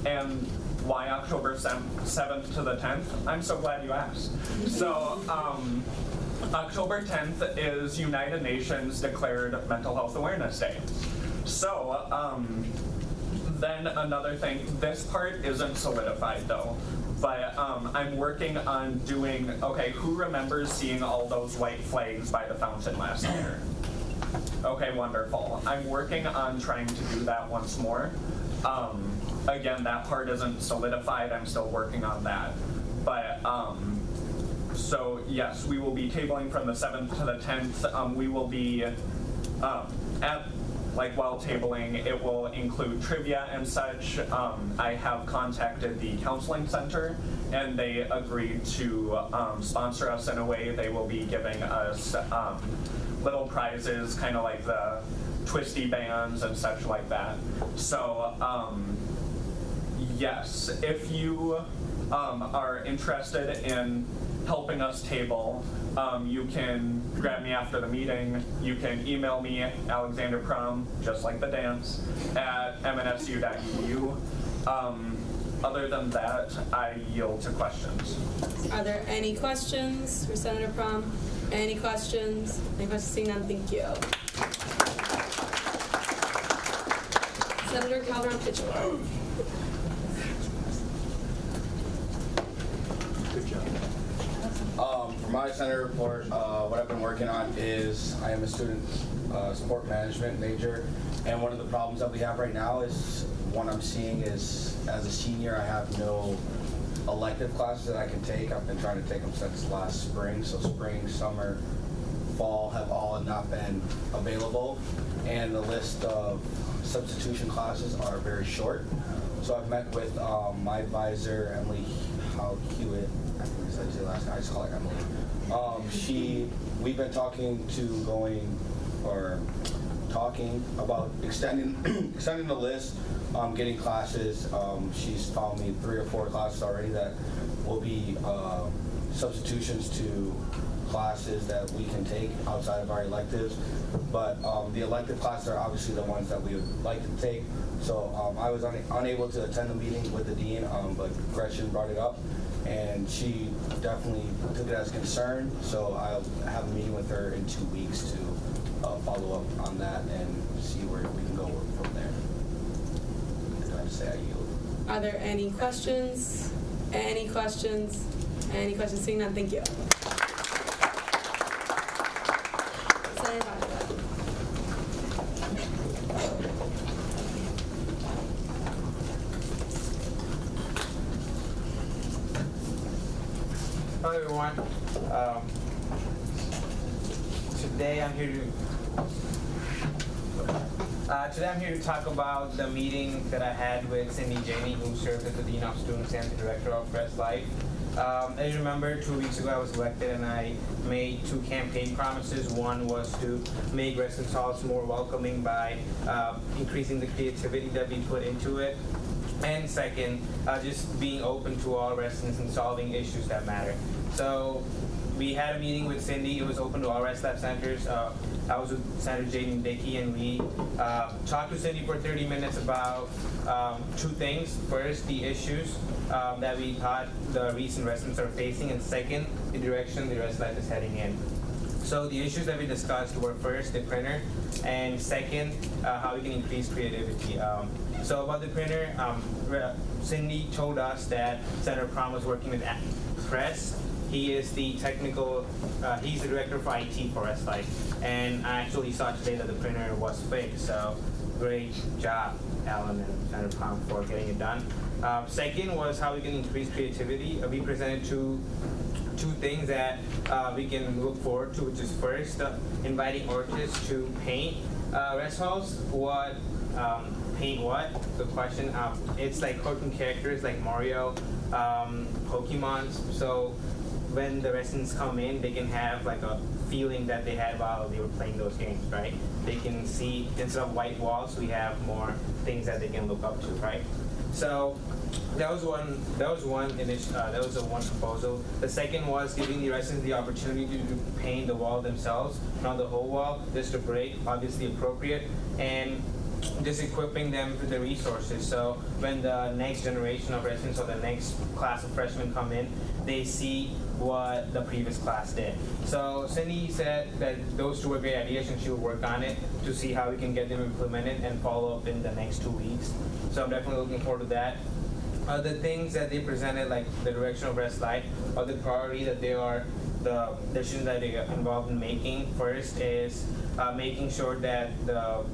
N: And why October 7th to the 10th? I'm so glad you asked. So, October 10th is United Nations declared Mental Health Awareness Day. So, then another thing, this part isn't solidified though, but I'm working on doing, okay, who remembers seeing all those white flags by the fountain last year? Okay, wonderful. I'm working on trying to do that once more. Again, that part isn't solidified, I'm still working on that. But, so yes, we will be tabling from the 7th to the 10th. We will be, while tabling, it will include trivia and such. I have contacted the counseling center, and they agreed to sponsor us in a way. They will be giving us little prizes, kind of like the twisty bands and such like that. So, yes, if you are interested in helping us table, you can grab me after the meeting. You can email me, Alexander Prom, just like the dance, at mnsu.edu. Other than that, I yield to questions.
B: Are there any questions for Senator Prom? Any questions? Any questions? Seeing none, thank you. Senator Calderon-Pitchford.
O: Good job. For my Senator report, what I've been working on is I am a student sport management major, and one of the problems that we have right now is one I'm seeing is as a senior I have no elective classes that I can take. I've been trying to take them since last spring, so spring, summer, fall have all not been available, and the list of substitution classes are very short. So I've met with my advisor, Emily Hewitt, I think that's how you say last name, I just call her Emily. We've been talking about extending the list, getting classes. She's found me 3 or 4 classes already that will be substitutions to classes that we can take outside of our electives. But the elective classes are obviously the ones that we would like to take. So I was unable to attend the meeting with the dean, but Gretchen brought it up, and she definitely took it as concern. So I'll have a meeting with her in 2 weeks to follow up on that and see where we can go from there. And I'd say I yield.
B: Are there any questions? Any questions? Any questions? Seeing none, thank you. Senator Banquet.
I: Hello everyone. Today I'm here to talk about the meeting that I had with Cindy Janey, who served as the Dean of Students and the Director of Press Life. As you remember, 2 weeks ago I was elected and I made 2 campaign promises. One was to make residence halls more welcoming by increasing the creativity that we put into it. And second, just being open to all residents and solving issues that matter. So we had a meeting with Cindy. It was open to all rest lab centers. I was with Senator Jaden Dickey, and we talked to Cindy for 30 minutes about 2 things. First, the issues that we thought the recent residents are facing, and second, the direction the rest lab is heading in. So the issues that we discussed were first, the printer, and second, how we can increase creativity. So about the printer, Cindy told us that Senator Prom was working with Press. He is the technical, he's the director for IT for SLife. And I actually saw today that the printer was fixed, so great job, Alan and Senator Prom, for getting it done. Second was how we can increase creativity. We presented two things that we can look forward to, which is first, inviting artists to paint rest halls. What, paint what? Good question. It's like cartoon characters like Mario, Pokemon. So when the residents come in, they can have like a feeling that they had while they were playing those games, right? They can see, instead of white walls, we have more things that they can look up to, right? So that was one proposal. The second was giving the residents the opportunity to paint the wall themselves, not the whole wall, just a break, obviously appropriate, and just equipping them with the resources. So when the next generation of residents or the next class of freshmen come in, they see what the previous class did. So Cindy said that those 2 were great ideas and she will work on it to see how we can get them implemented and follow up in the next 2 weeks. So I'm definitely looking forward to that. The things that they presented, like the direction of Rest Life, or the priority that they are, the decisions that they are involved in making. First is making sure that the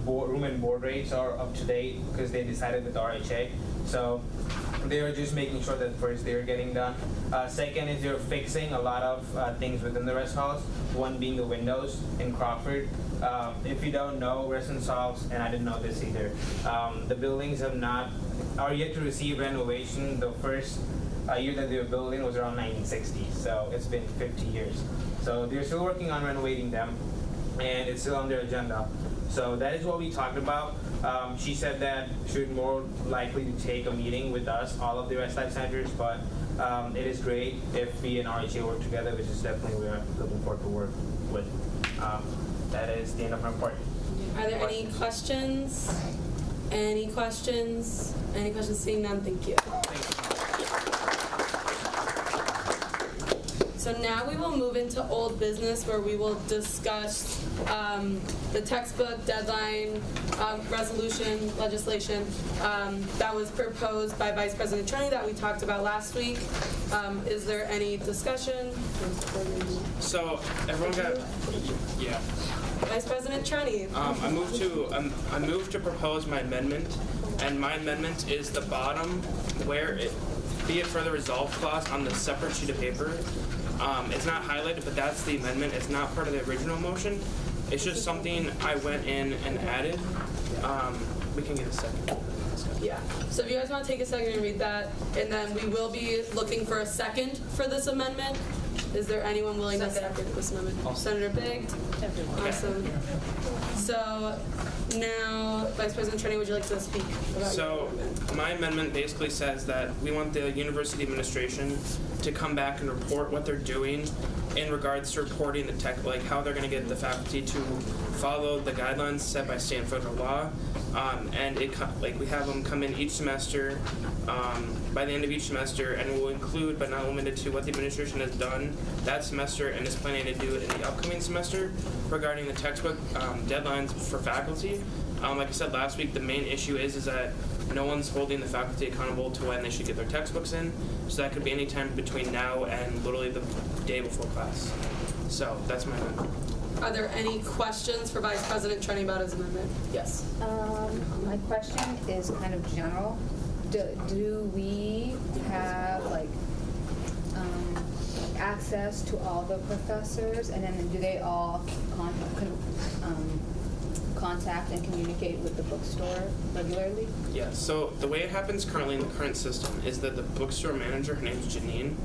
I: room and board rates are up to date because they decided with RHA. So they are just making sure that first they are getting done. Second is they're fixing a lot of things within the rest halls, one being the windows in Crawford. If you don't know, residence halls, and I didn't know this either, the buildings are yet to receive renovation. The first year that they were building was around 1960, so it's been 50 years. So they're still working on renovating them, and it's still on their agenda. So that is what we talked about. She said that she would more likely to take a meeting with us, all of the Rest Life Centers, but it is great if we and RHA work together, which is definitely we're looking forward to work with. That is the end of my report.
B: Are there any questions? Any questions? Any questions? Seeing none, thank you. So now we will move into old business where we will discuss the textbook deadline resolution legislation that was proposed by Vice President Truney that we talked about last week. Is there any discussion?
L: So everyone got, yeah.
B: Vice President Truney.
L: I move to propose my amendment, and my amendment is the bottom where it, be it further resolved clause on the separate sheet of paper. It's not highlighted, but that's the amendment. It's not part of the original motion. It's just something I went in and added. We can get a second.
B: Yeah. So if you guys want to take a second and read that, and then we will be looking for a second for this amendment. Is there anyone willing to second this amendment? Senator Bigg? Awesome. So now, Vice President Trenny, would you like to speak about
L: So my amendment basically says that we want the university administration to come back and report what they're doing in regards to reporting the tech, like how they're going to get the faculty to follow the guidelines set by state and federal law. And we have them come in each semester, by the end of each semester, and we'll include, but not limited to, what the administration has done that semester and is planning to do in the upcoming semester regarding the textbook deadlines for faculty. Like I said last week, the main issue is that no one's holding the faculty accountable to when they should get their textbooks in. So that could be any time between now and literally the day before class. So that's my amendment.
B: Are there any questions for Vice President Trenny about his amendment? Yes.
P: My question is kind of general. Do we have access to all the professors, and then do they all contact and communicate with the bookstore regularly?
L: Yeah, so the way it happens currently in the current system is that the bookstore manager, her name's Janine,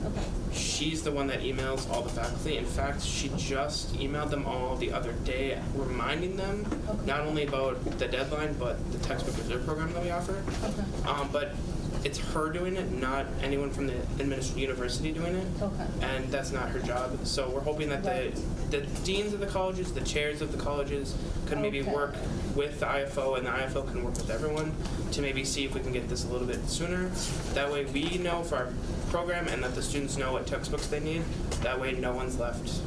L: she's the one that emails all the faculty. In fact, she just emailed them all the other day, reminding them not only about the deadline, but the textbook reserve program that we offer. But it's her doing it, not anyone from the university doing it. And that's not her job. So we're hoping that the deans of the colleges, the chairs of the colleges could maybe work with the IFO, and the IFO can work with everyone to maybe see if we can get this a little bit sooner. That way we know for our program, and that the students know what textbooks they need. That way no one's left.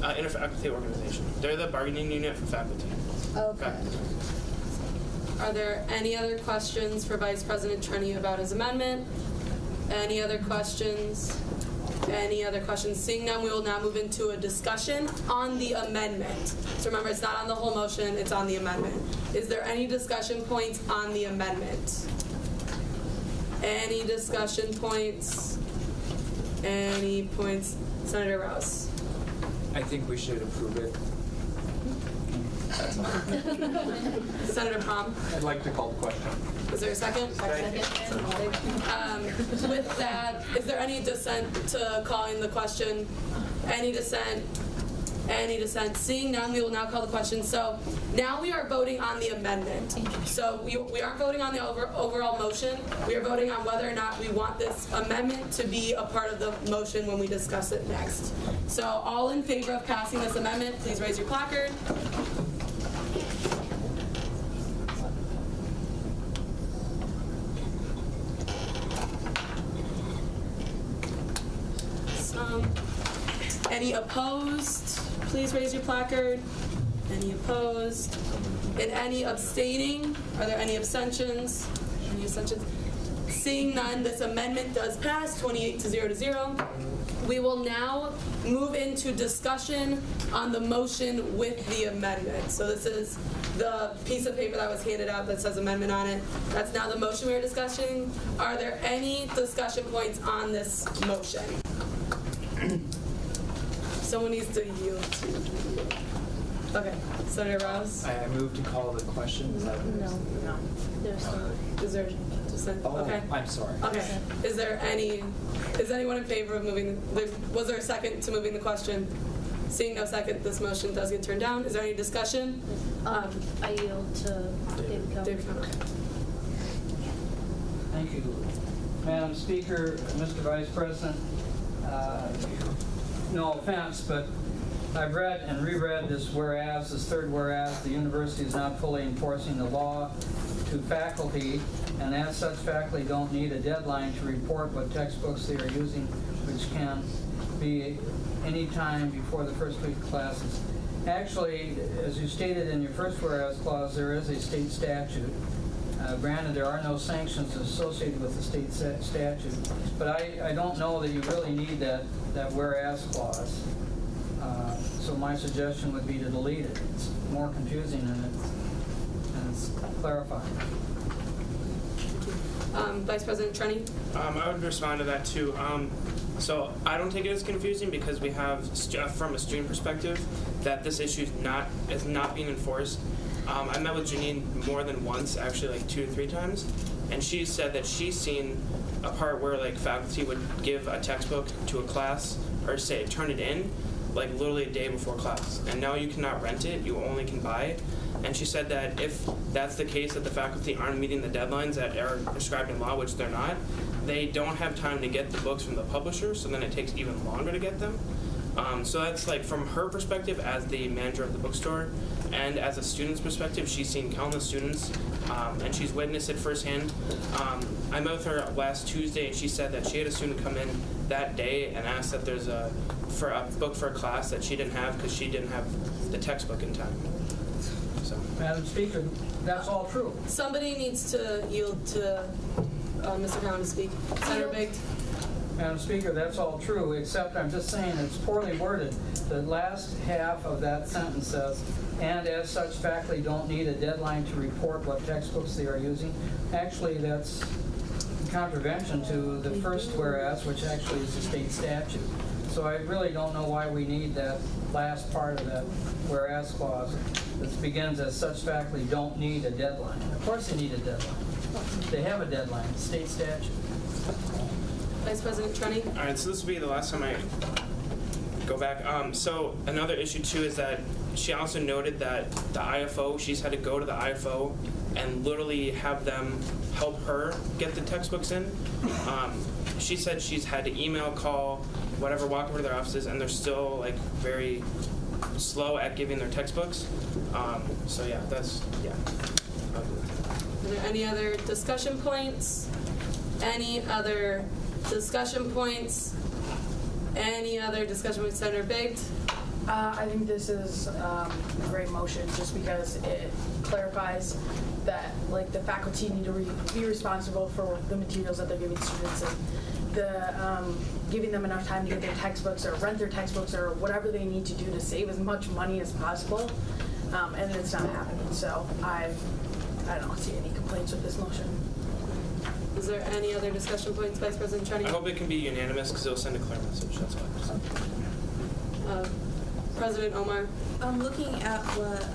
L: Interfaculty organization. They're the bargaining unit for faculty.
B: Are there any other questions for Vice President Trenny about his amendment? Any other questions? Any other questions? Seeing none, we will now move into a discussion on the amendment. So remember, it's not on the whole motion, it's on the amendment. Is there any discussion points on the amendment? Any discussion points? Any points? Senator Rouse.
M: I think we should approve it.
B: Senator Palm.
J: I'd like to call the question.
B: Is there a second? With that, is there any dissent to calling the question? Any dissent? Any dissent? Seeing none, we will now call the question. So now we are voting on the amendment. So we aren't voting on the overall motion. We are voting on whether or not we want this amendment to be a part of the motion when we discuss it next. So all in favor of passing this amendment, please raise your placard. Any opposed? Please raise your placard. Any opposed? And any abstaining? Are there any abstentions? Any abstentions? Seeing none, this amendment does pass 28-0. We will now move into discussion on the motion with the amendment. So this is the piece of paper that was handed out that says amendment on it. That's now the motion we're discussing. Are there any discussion points on this motion? Someone needs to yield to. Okay, Senator Rouse.
M: I move to call the question. Is that
B: No. Is there dissent? Okay.
M: I'm sorry.
B: Okay. Is anyone in favor of moving? Was there a second to moving the question? Seeing no second, this motion does get turned down. Is there any discussion?
Q: I yield to David Cohn.
R: Thank you. Madam Speaker, Mr. Vice President, no offense, but I've read and reread this third whereas, the university is not fully enforcing the law to faculty, and as such, faculty don't need a deadline to report what textbooks they are using, which can be any time before the first week of classes. Actually, as you stated in your first whereas clause, there is a state statute. Granted, there are no sanctions associated with the state statute, but I don't know that you really need that whereas clause. So my suggestion would be to delete it. It's more confusing and it's clarifying.
B: Vice President Trenny?
L: I would respond to that too. So I don't take it as confusing because we have, from a student perspective, that this issue is not being enforced. I met with Janine more than once, actually like 2 or 3 times, and she said that she's seen a part where like faculty would give a textbook to a class or say turn it in like literally a day before class, and now you cannot rent it, you only can buy it. And she said that if that's the case, that the faculty aren't meeting the deadlines that are prescribed in law, which they're not, they don't have time to get the books from the publisher, so then it takes even longer to get them. So that's like from her perspective as the manager of the bookstore, and as a student's perspective, she's seen countless students, and she's witnessed it firsthand. I met with her last Tuesday, and she said that she had a student come in that day and ask that there's a book for a class that she didn't have because she didn't have the textbook in time. So.
R: Madam Speaker, that's all true.
B: Somebody needs to yield to Mr. Cowan to speak. Senator Biggs.
R: Madam Speaker, that's all true, except I'm just saying it's poorly worded. The last half of that sentence says, and as such, faculty don't need a deadline to report what textbooks they are using. Actually, that's contravention to the first whereas, which actually is a state statute. So I really don't know why we need that last part of that whereas clause that begins as such faculty don't need a deadline. Of course they need a deadline. They have a deadline, state statute.
B: Vice President Trenny.
L: All right, so this will be the last time I go back. So another issue too is that she also noted that the IFO, she's had to go to the IFO and literally have them help her get the textbooks in. She said she's had to email, call, whatever, walk over to their offices, and they're still like very slow at giving their textbooks. So yeah, that's, yeah.
B: Are there any other discussion points? Any other discussion points? Any other discussion with Senator Biggs?
A: I think this is a great motion just because it clarifies that like the faculty need to be responsible for the materials that they're giving students, and the giving them enough time to get their textbooks or rent their textbooks or whatever they need to do to save as much money as possible, and it's not happening. So I don't see any complaints with this motion.
B: Is there any other discussion points, Vice President Trenny?
L: I hope it can be unanimous because it'll send a clear message. That's all I have to say.
B: President Omar.
K: Looking at what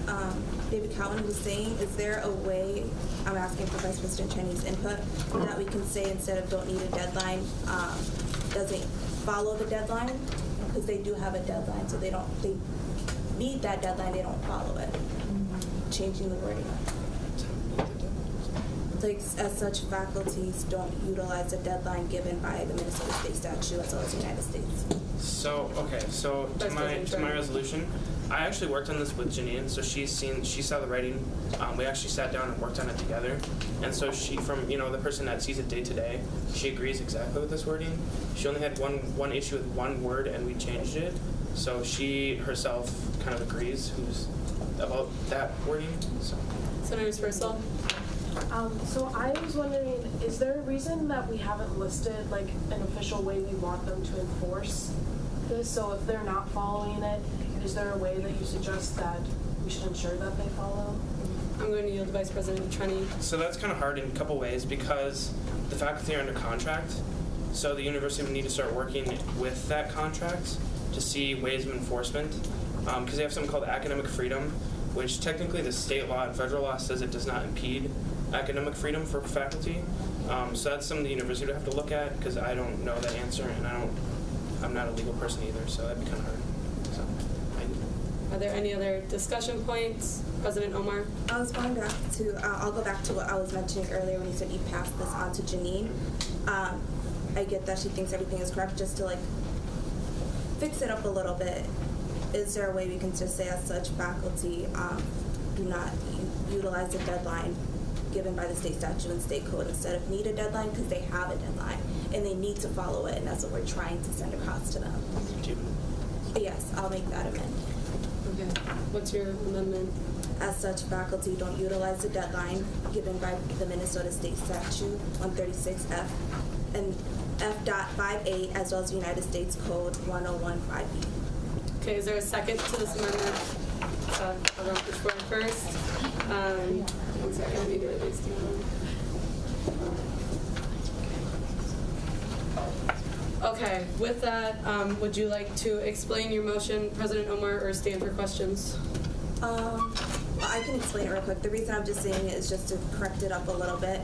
K: David Cowan was saying, is there a way, I'm asking for Vice President Cheney's input, that we can say instead of don't need a deadline, doesn't follow the deadline? Because they do have a deadline, so they need that deadline, they don't follow it. Changing the wording. Like, as such, faculties don't utilize the deadline given by the Minnesota State statute as well as the United States.
L: So, okay, so to my resolution, I actually worked on this with Janine, so she saw the writing. We actually sat down and worked on it together. And so she, from, the person that sees it day to day, she agrees exactly with this wording. She only had one issue with one word and we changed it. So she herself kind of agrees about that wording, so.
B: Senator Spursell.
S: So I was wondering, is there a reason that we haven't listed like an official way we want them to enforce this? So if they're not following it, is there a way that you suggest that we should ensure that they follow?
B: I'm going to yield to Vice President Trenny.
L: So that's kind of hard in a couple ways because the faculty are under contract. So the university would need to start working with that contract to see ways of enforcement. Because they have something called academic freedom, which technically the state law and federal law says it does not impede academic freedom for faculty. So that's something the university would have to look at because I don't know that answer and I'm not a legal person either, so that'd be kind of hard. So,
B: Are there any other discussion points? President Omar?
K: I was going back to, I'll go back to what I was mentioning earlier when you said you passed this on to Janine. I get that she thinks everything is correct, just to like fix it up a little bit. Is there a way we can just say as such faculty do not utilize the deadline given by the state statute and state code instead of need a deadline because they have a deadline and they need to follow it, and that's what we're trying to send across to them. Yes, I'll make that amendment.
B: Okay. What's your amendment?
K: As such, faculty don't utilize the deadline given by the Minnesota State Statute 136F and F.58 as well as the United States Code 1015E.
B: Okay, is there a second to this amendment? I'll go with Bushburn first. 1 second, I'll be here at least. Okay, with that, would you like to explain your motion, President Omar, or stand for questions?
K: I can explain it real quick. The reason I'm just saying it is just to correct it up a little bit,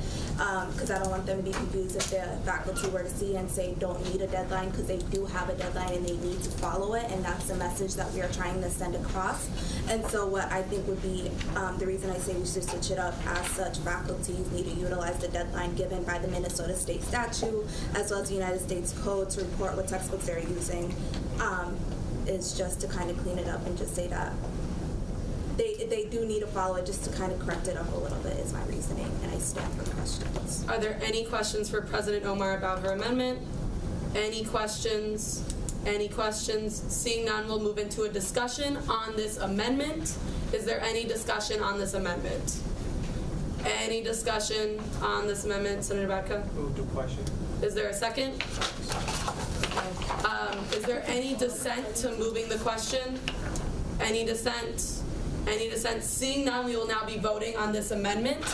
K: because I don't want them to be confused if the faculty were to see and say don't need a deadline, because they do have a deadline and they need to follow it, and that's the message that we are trying to send across. And so what I think would be the reason I say we should switch it up, as such, faculties need to utilize the deadline given by the Minnesota State statute as well as the United States Code to report what textbooks they're using, is just to kind of clean it up and just say that they do need to follow it, just to kind of correct it up a little bit is my reasoning, and I stand for questions.
B: Are there any questions for President Omar about her amendment? Any questions? Any questions? Seeing none, we'll move into a discussion on this amendment. Is there any discussion on this amendment? Any discussion on this amendment, Senator Babka?
I: Move to question.
B: Is there a second? Is there any dissent to moving the question? Any dissent? Any dissent? Seeing none, we will now be voting on this amendment.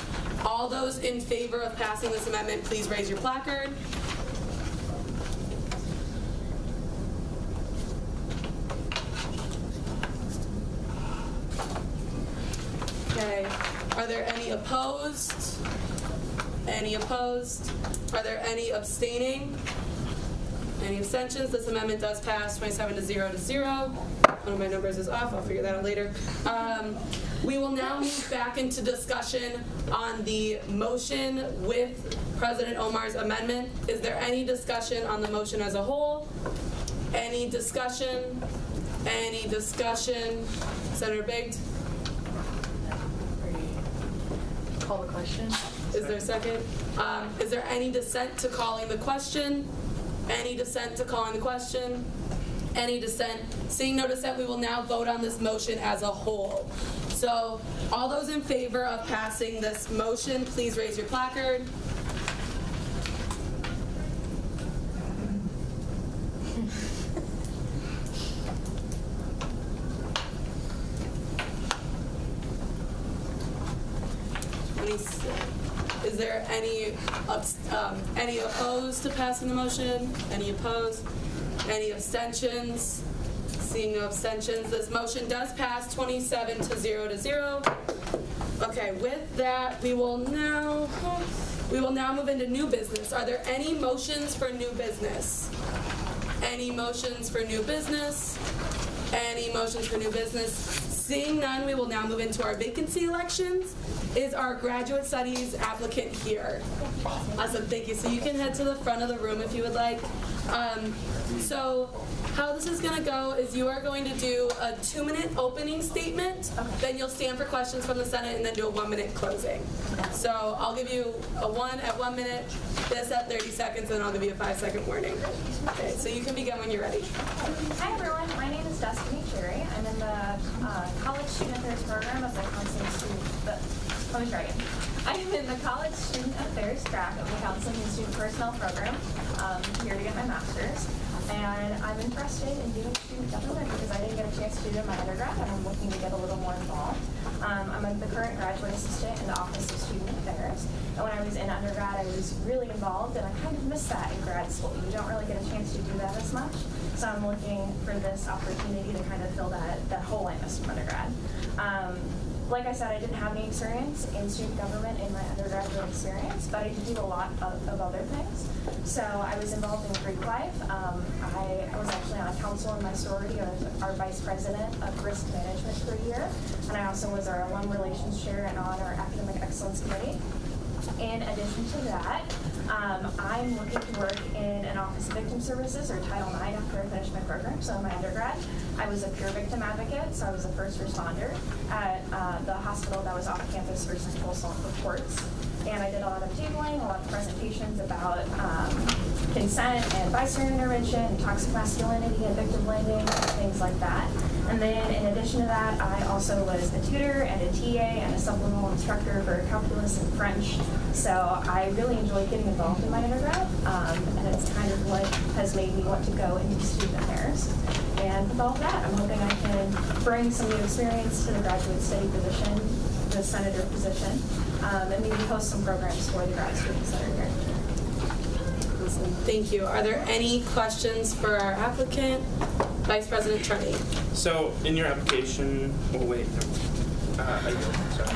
B: All those in favor of passing this amendment, please raise your placard. Okay. Are there any opposed? Any opposed? Are there any abstaining? Any abstentions? This amendment does pass 27-0. One of my numbers is off. I'll figure that out later. We will now move back into discussion on the motion with President Omar's amendment. Is there any discussion on the motion as a whole? Any discussion? Any discussion? Senator Biggs?
A: Call the question.
B: Is there a second? Is there any dissent to calling the question? Any dissent to calling the question? Any dissent? Seeing no dissent, we will now vote on this motion as a whole. So, all those in favor of passing this motion, please raise your placard. Is there any opposed to passing the motion? Any opposed? Any abstentions? Seeing no abstentions, this motion does pass 27-0. Okay, with that, we will now move into new business. Are there any motions for new business? Any motions for new business? Any motions for new business? Seeing none, we will now move into our vacancy elections. Is our graduate studies applicant here? Awesome, thank you. So you can head to the front of the room if you would like. So how this is going to go is you are going to do a 2-minute opening statement, then you'll stand for questions from the Senate, and then do a 1-minute closing. So I'll give you a 1 at 1 minute, this at 30 seconds, and I'll give you a 5-second warning. Okay, so you can begin when you're ready.
T: Hi everyone, my name is Destiny Cherry. I'm in the College Student Affairs program as a counseling student. Let me try again. I'm in the College Student Affairs track of the Counseling and Student Personnel program, here to get my master's. And I'm interested in doing student government because I didn't get a chance to do it in my undergrad, and I'm looking to get a little more involved. I'm the current graduate assistant in the Office of Student Affairs. And when I was in undergrad, I was really involved, and I kind of missed that in grad school. You don't really get a chance to do that as much. So I'm looking for this opportunity to kind of fill that hole I missed from undergrad. Like I said, I didn't have any experience in student government in my undergraduate experience, but I did do a lot of other things. So I was involved in Greek life. I was actually on a council in my sorority. I was our vice president of risk management for a year, and I also was our alum relations chair and on our academic excellence committee. In addition to that, I'm looking to work in an Office of Victim Services or Title IX after I finish my program. So in my undergrad, I was a peer victim advocate, so I was a first responder at the hospital that was off campus for sexual assault reports. And I did a lot of tabling, a lot of presentations about consent and bystander intervention, and toxic masculinity and victim blaming, things like that. And then in addition to that, I also was a tutor and a TA and a supplemental instructor for calculus and French. So I really enjoyed getting involved in my undergrad, and it's kind of what has made me want to go into student affairs. And with all of that, I'm hoping I can bring some new experience to the graduate study position, the senator position, and maybe host some programs for the grad students that are here.
B: Awesome. Thank you. Are there any questions for our applicant, Vice President Charney?
L: So in your application, oh wait,
T: I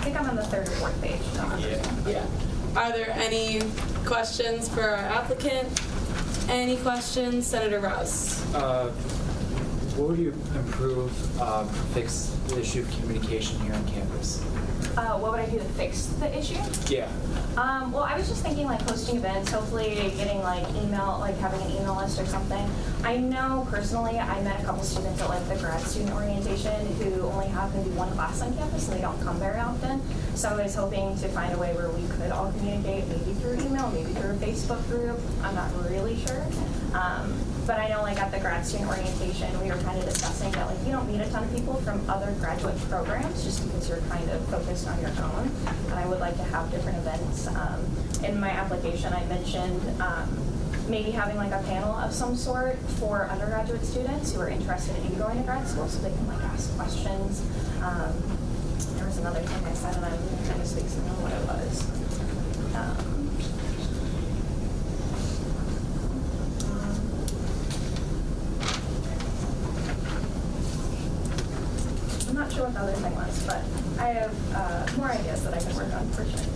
T: think I'm on the third or fourth page.
B: Yeah. Are there any questions for our applicant? Any questions? Senator Rouse.
U: What would you improve, fix the issue of communication here on campus?
T: What would I do to fix the issue?
U: Yeah.
T: Well, I was just thinking like hosting events, hopefully getting like email, like having an email list or something. I know personally, I met a couple students at like the grad student orientation who only have maybe one class on campus and they don't come very often. So I was hoping to find a way where we could all communicate, maybe through email, maybe through a Facebook group. I'm not really sure. But I know like at the grad student orientation, we were kind of discussing that like you don't meet a ton of people from other graduate programs just because you're kind of focused on your own. And I would like to have different events. In my application, I mentioned maybe having like a panel of some sort for undergraduate students who are interested in going to grad school so they can like ask questions. There was another thing I said and I'm kind of spacing on what it was. I'm not sure what the other thing was, but I have more ideas that I can work on for sure.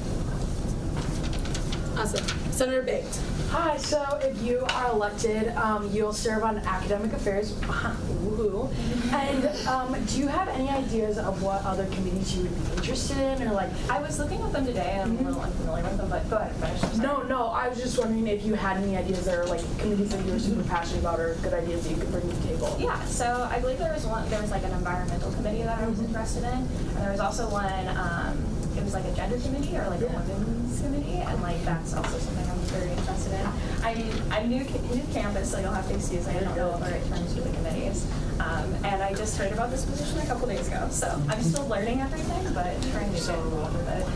B: Awesome. Senator Baked.
A: Hi, so if you are elected, you'll serve on academic affairs. Woohoo. And do you have any ideas of what other committees you would be interested in? Or like,
T: I was looking at them today, and I'm a little unfamiliar with them, but go ahead, finish.
A: No, I was just wondering if you had any ideas that are like committees that you were super passionate about or good ideas that you could bring to the table.
T: Yeah, so I believe there was like an environmental committee that I was interested in, and there was also one, it was like a gender committee or like a women's committee, and like that's also something I'm very interested in. I'm new campus, so you'll have to excuse me, I don't know the right terms for the committees. And I just heard about this position a couple days ago, so I'm still learning everything, but trying to get along with it.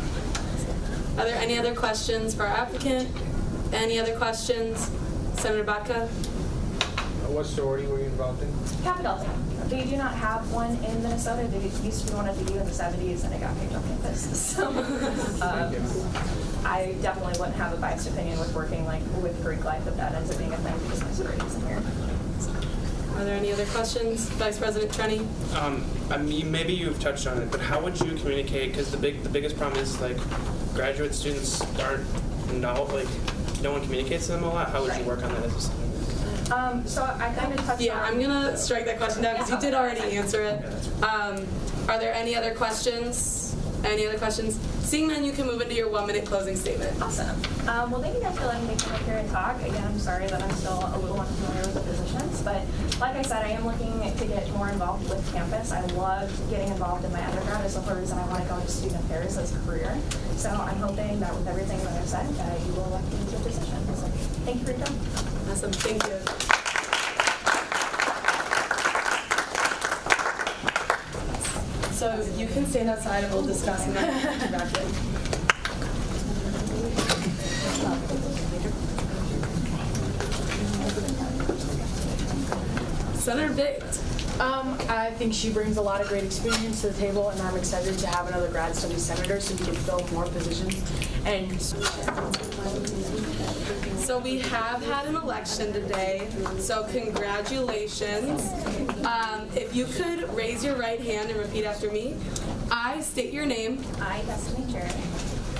B: Are there any other questions for our applicant? Any other questions? Senator Baca?
I: What sorority were you involved in?
T: Kappa Delta. They do not have one in Minnesota. They used to be one at the U in the 70s, and it got kicked off campus. So I definitely wouldn't have a biased opinion with working like with Greek life if that ends up being a thing because my sorority isn't here.
B: Are there any other questions? Vice President Trenny?
L: I mean, maybe you've touched on it, but how would you communicate? Because the biggest problem is like graduate students no one communicates to them a lot. How would you work on that as a student?
T: So I kind of touched on...
B: I'm going to strike that question down because you did already answer it. Are there any other questions? Any other questions? Seeing none, you can move into your 1-minute closing statement.
T: Awesome. Well, thank you guys for letting me come up here and talk. Again, I'm sorry that I'm still a little unfamiliar with the positions, but like I said, I am looking to get more involved with campus. I loved getting involved in my undergrad. It's the whole reason I want to go into student affairs as a career. So I'm hoping that with everything that I've said, that you will elect me to the position. So thank you for your time.
B: Awesome. Thank you. So you can stand outside and we'll discuss and then come back in. Senator Baked.
A: I think she brings a lot of great experience to the table, and I'm excited to have another grad study senator so we can fill more positions. And
B: so we have had an election today, so congratulations. If you could raise your right hand and repeat after me. I state your name.
T: I, Destiny Cherry.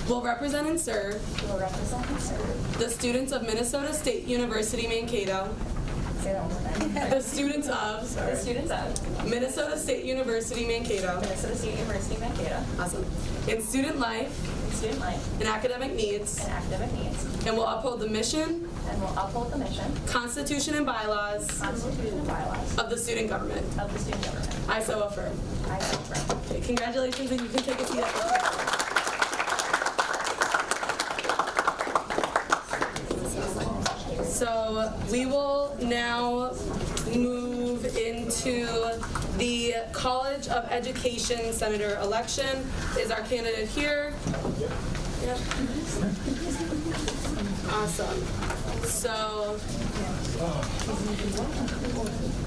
B: Will represent and serve.
T: Will represent and serve.
B: The students of Minnesota State University, Mankato.
T: Say that one more time.
B: The students of.
T: The students of.
B: Minnesota State University, Mankato.
T: Minnesota State University, Mankato.
B: Awesome. In student life.
T: In student life.
B: And academic needs.
T: And academic needs.
B: And will uphold the mission.
T: And will uphold the mission.
B: Constitution and bylaws.
T: Constitution and bylaws.
B: Of the student government.
T: Of the student government.
B: I so affirm.
T: I so affirm.
B: Okay, congratulations, and you can take a seat at the table. So we will now move into the College of Education Senator election. Is our candidate here? Yep. Awesome. So,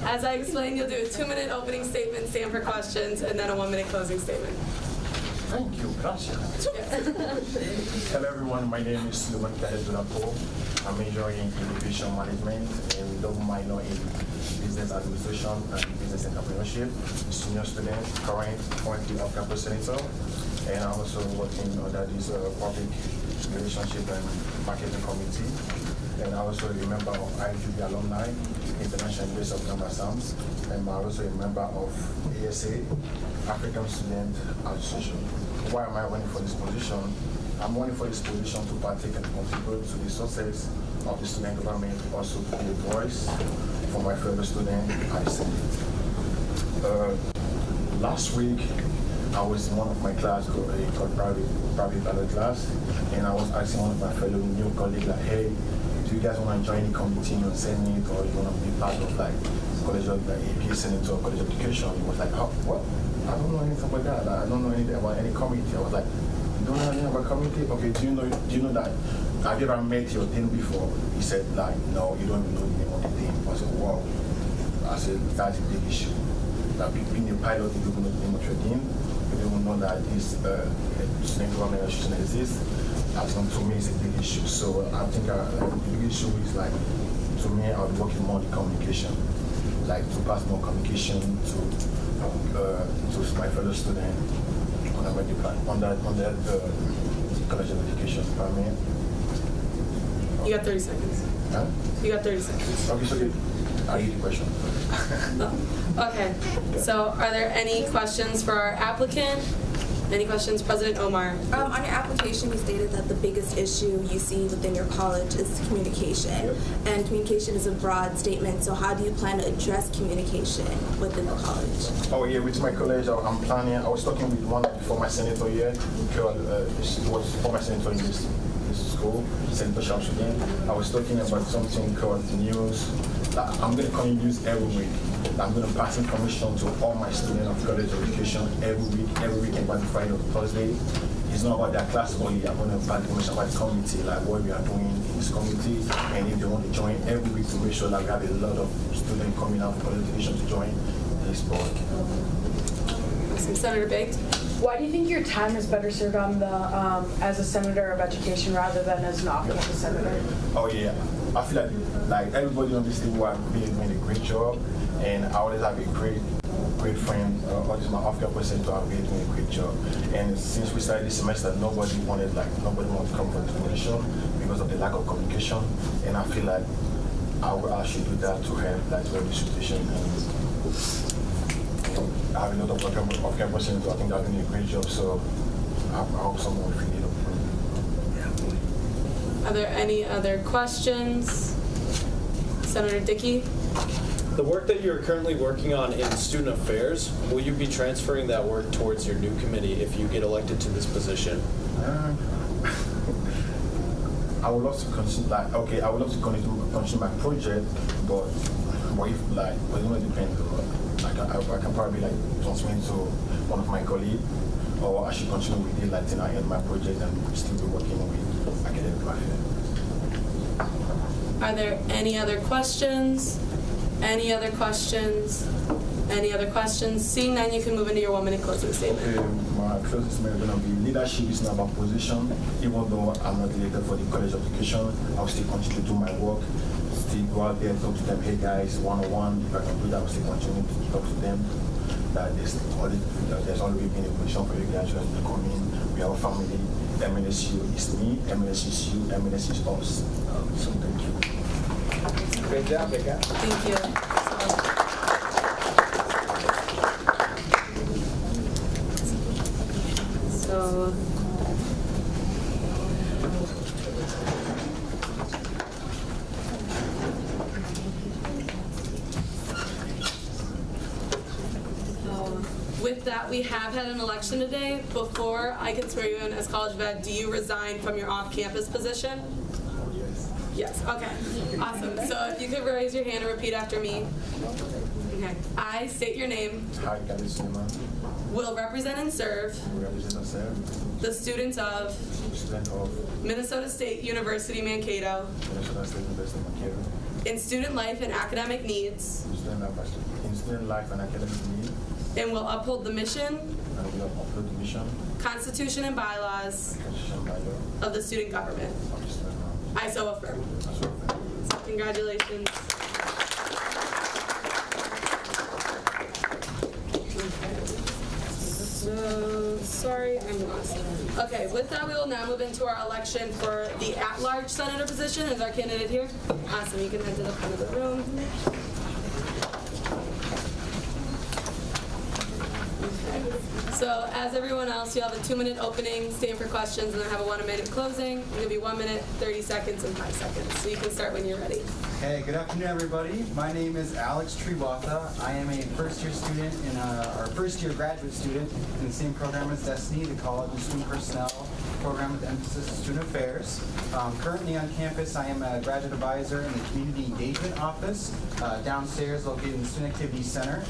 B: as I explained, you'll do a 2-minute opening statement, stand for questions, and then a 1-minute closing statement.
V: Thank you, gracias. Hello everyone, my name is Mcdavid.
D: I'm majoring in education management and double minor in business administration and business entrepreneurship. Senior student, currently off-campus senator, and I'm also working under this public relationship and marketing committee. And I'm also a member of IQB Alumni, International University of Gambasam, and I'm also a member of ASA, African Student Association. Why am I running for this position? I'm running for this position to partake and contribute to the success of the student government, also to be a voice for my fellow students at the Senate. Last week, I was in one of my class called private ballot class, and I was asking one of my fellow new colleagues, like, hey, do you guys want to join the committee on Senate, or you want to be part of like College of like AP Senate or College of Education? He was like, oh, what? I don't know anything about that. I don't know anything about any committee. I was like, you don't know anything about committee? Okay, do you know that? Have you ever met your dean before? He said, like, no, you don't even know the name of the dean. I said, wow. I said, that's a big issue. That being a pilot, you don't know the name of your dean. You don't know that this student government association exists. That's to me is a big issue. So I think the big issue is like, to me, I would work in more the communication, like to pass more communication to my fellow student on that College of Education. I mean,
B: You got 30 seconds.
D: huh?
B: You got 30 seconds.
D: Okay, so I get the question.
B: Okay, so are there any questions for our applicant? Any questions, President Omar?
K: On your application, you stated that the biggest issue you see within your college is communication.
D: Yep.
K: And communication is a broad statement, so how do you plan to address communication within the college?
D: Oh yeah, with my college, I'm planning. I was talking with one of the former senator here. She was former senator in this school, Senator Sharp again. I was talking about something called news. I'm going to come in news every week. I'm going to pass information to all my students of college education every week, about Friday or Thursday. It's not about their class only. I'm going to pass information about the community, like what we are doing in this community, and if they want to join every week to make sure that we have a lot of students coming out of college education to join this board.
B: Senator Biggs?
A: Why do you think your time is better served on the as a senator of education rather than as an off-campus senator?
D: Oh yeah, I feel like everybody on this table have been doing a great job, and I always have a great friend, my off-campus senator have been doing a great job. And since we started this semester, nobody wanted to come for this position because of the lack of communication, and I feel like I should do that to help like the situation. I have a lot of off-campus senators. I think they're doing a great job, so I hope someone will feel it.
B: Are there any other questions? Senator Dickey?
V: The work that you're currently working on in student affairs, will you be transferring that work towards your new committee if you get elected to this position?
D: I would love to continue, I would love to continue my project, but if, it will depend. I can probably transfer to one of my colleagues, or I should continue with it till I end my project and still be working with academic affairs.
B: Are there any other questions? Any other questions? Any other questions? Seeing none, you can move into your 1-minute closing statement.
D: Okay, my closing statement is going to be leadership is not about position. Even though I'm not elected for the College of Education, I'll still continue to do my work. Still go out there, talk to them, hey guys, one-on-one. If I can do that, I'll still continue to talk to them. That there's always been a position for you guys to come in. We are a family. MSSU is me, MSSU is you, MSSU is us. So thank you.
M: Great job, Becca.
B: Thank you. So with that, we have had an election today. Before I can swear you in as college vet, do you resign from your off-campus position? Yes, okay, awesome. So if you could raise your hand and repeat after me. Okay, I state your name.
D: Hi, Kalisima.
B: Will represent and serve the students of Minnesota State University Mankato in student life and academic needs, and will uphold the mission, Constitution and bylaws of the student government. I so affirm. So congratulations. So, sorry, I'm lost. Okay, with that, we will now move into our election for the at-large senator position. Is our candidate here? Awesome, you can head to the front of the room. So, as everyone else, you have a 2-minute opening, stand for questions, and then have a 1-minute closing. It'll be 1 minute, 30 seconds, and 5 seconds. So you can start when you're ready.
C: Hey, good afternoon, everybody. My name is Alex Triwatha. I am a first-year student our first-year graduate student in the same program as Destiny, the College of Student Personnel program with emphasis on student affairs. Currently on campus, I am a graduate advisor in the Community Engagement Office, downstairs located in the Student Activity Center.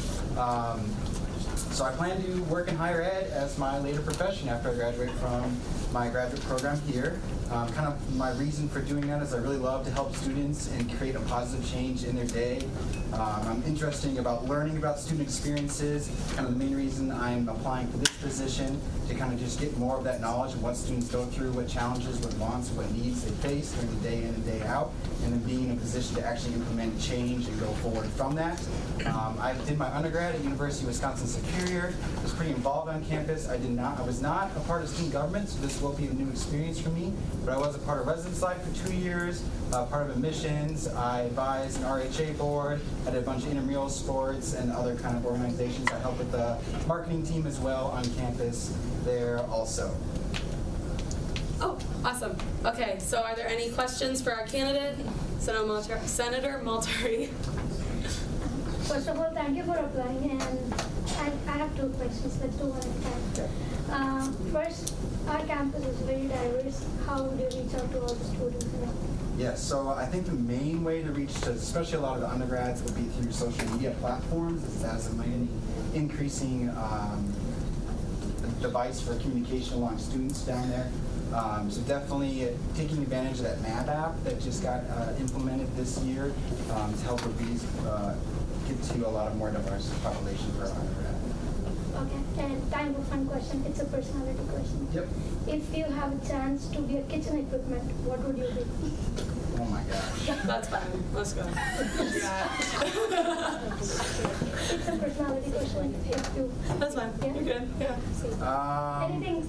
C: So I plan to work in higher ed as my later profession after I graduate from my graduate program here. Kind of my reason for doing that is I really love to help students and create a positive change in their day. I'm interested about learning about student experiences. Kind of the main reason I'm applying for this position, to kind of just get more of that knowledge of what students go through, what challenges, what wants, what needs they face during the day in and day out, and then being in a position to actually implement change and go forward from that. I did my undergrad at University of Wisconsin-Superior. I was pretty involved on campus. I was not a part of student government, so this will be a new experience for me. But I was a part of residence life for 2 years, part of admissions. I advised an RHA board. I did a bunch of intramural sports and other kind of organizations. I helped with the marketing team as well on campus there also.
B: Oh, awesome. Okay, so are there any questions for our candidate, Senator Maltari?
Q: First of all, thank you for applying, and I have 2 questions. Let's do one at a time. First, our campus is very diverse. How would you reach out to all the students?
C: Yes, so I think the main way to reach, especially a lot of the undergrads, would be through social media platforms, as a mighty increasing device for communication among students down there. So definitely taking advantage of that MAV app that just got implemented this year to help get to a lot of more diverse population for our undergrad.
Q: Okay, and time for fun question. It's a personality question.
C: Yep.
Q: If you have a chance to be a kitchen equipment, what would you be?
C: Oh my gosh.
B: That's fine. Let's go.
Q: It's a personality question. If you.
B: That's fine.
Q: Yeah?
B: You're good. Yeah.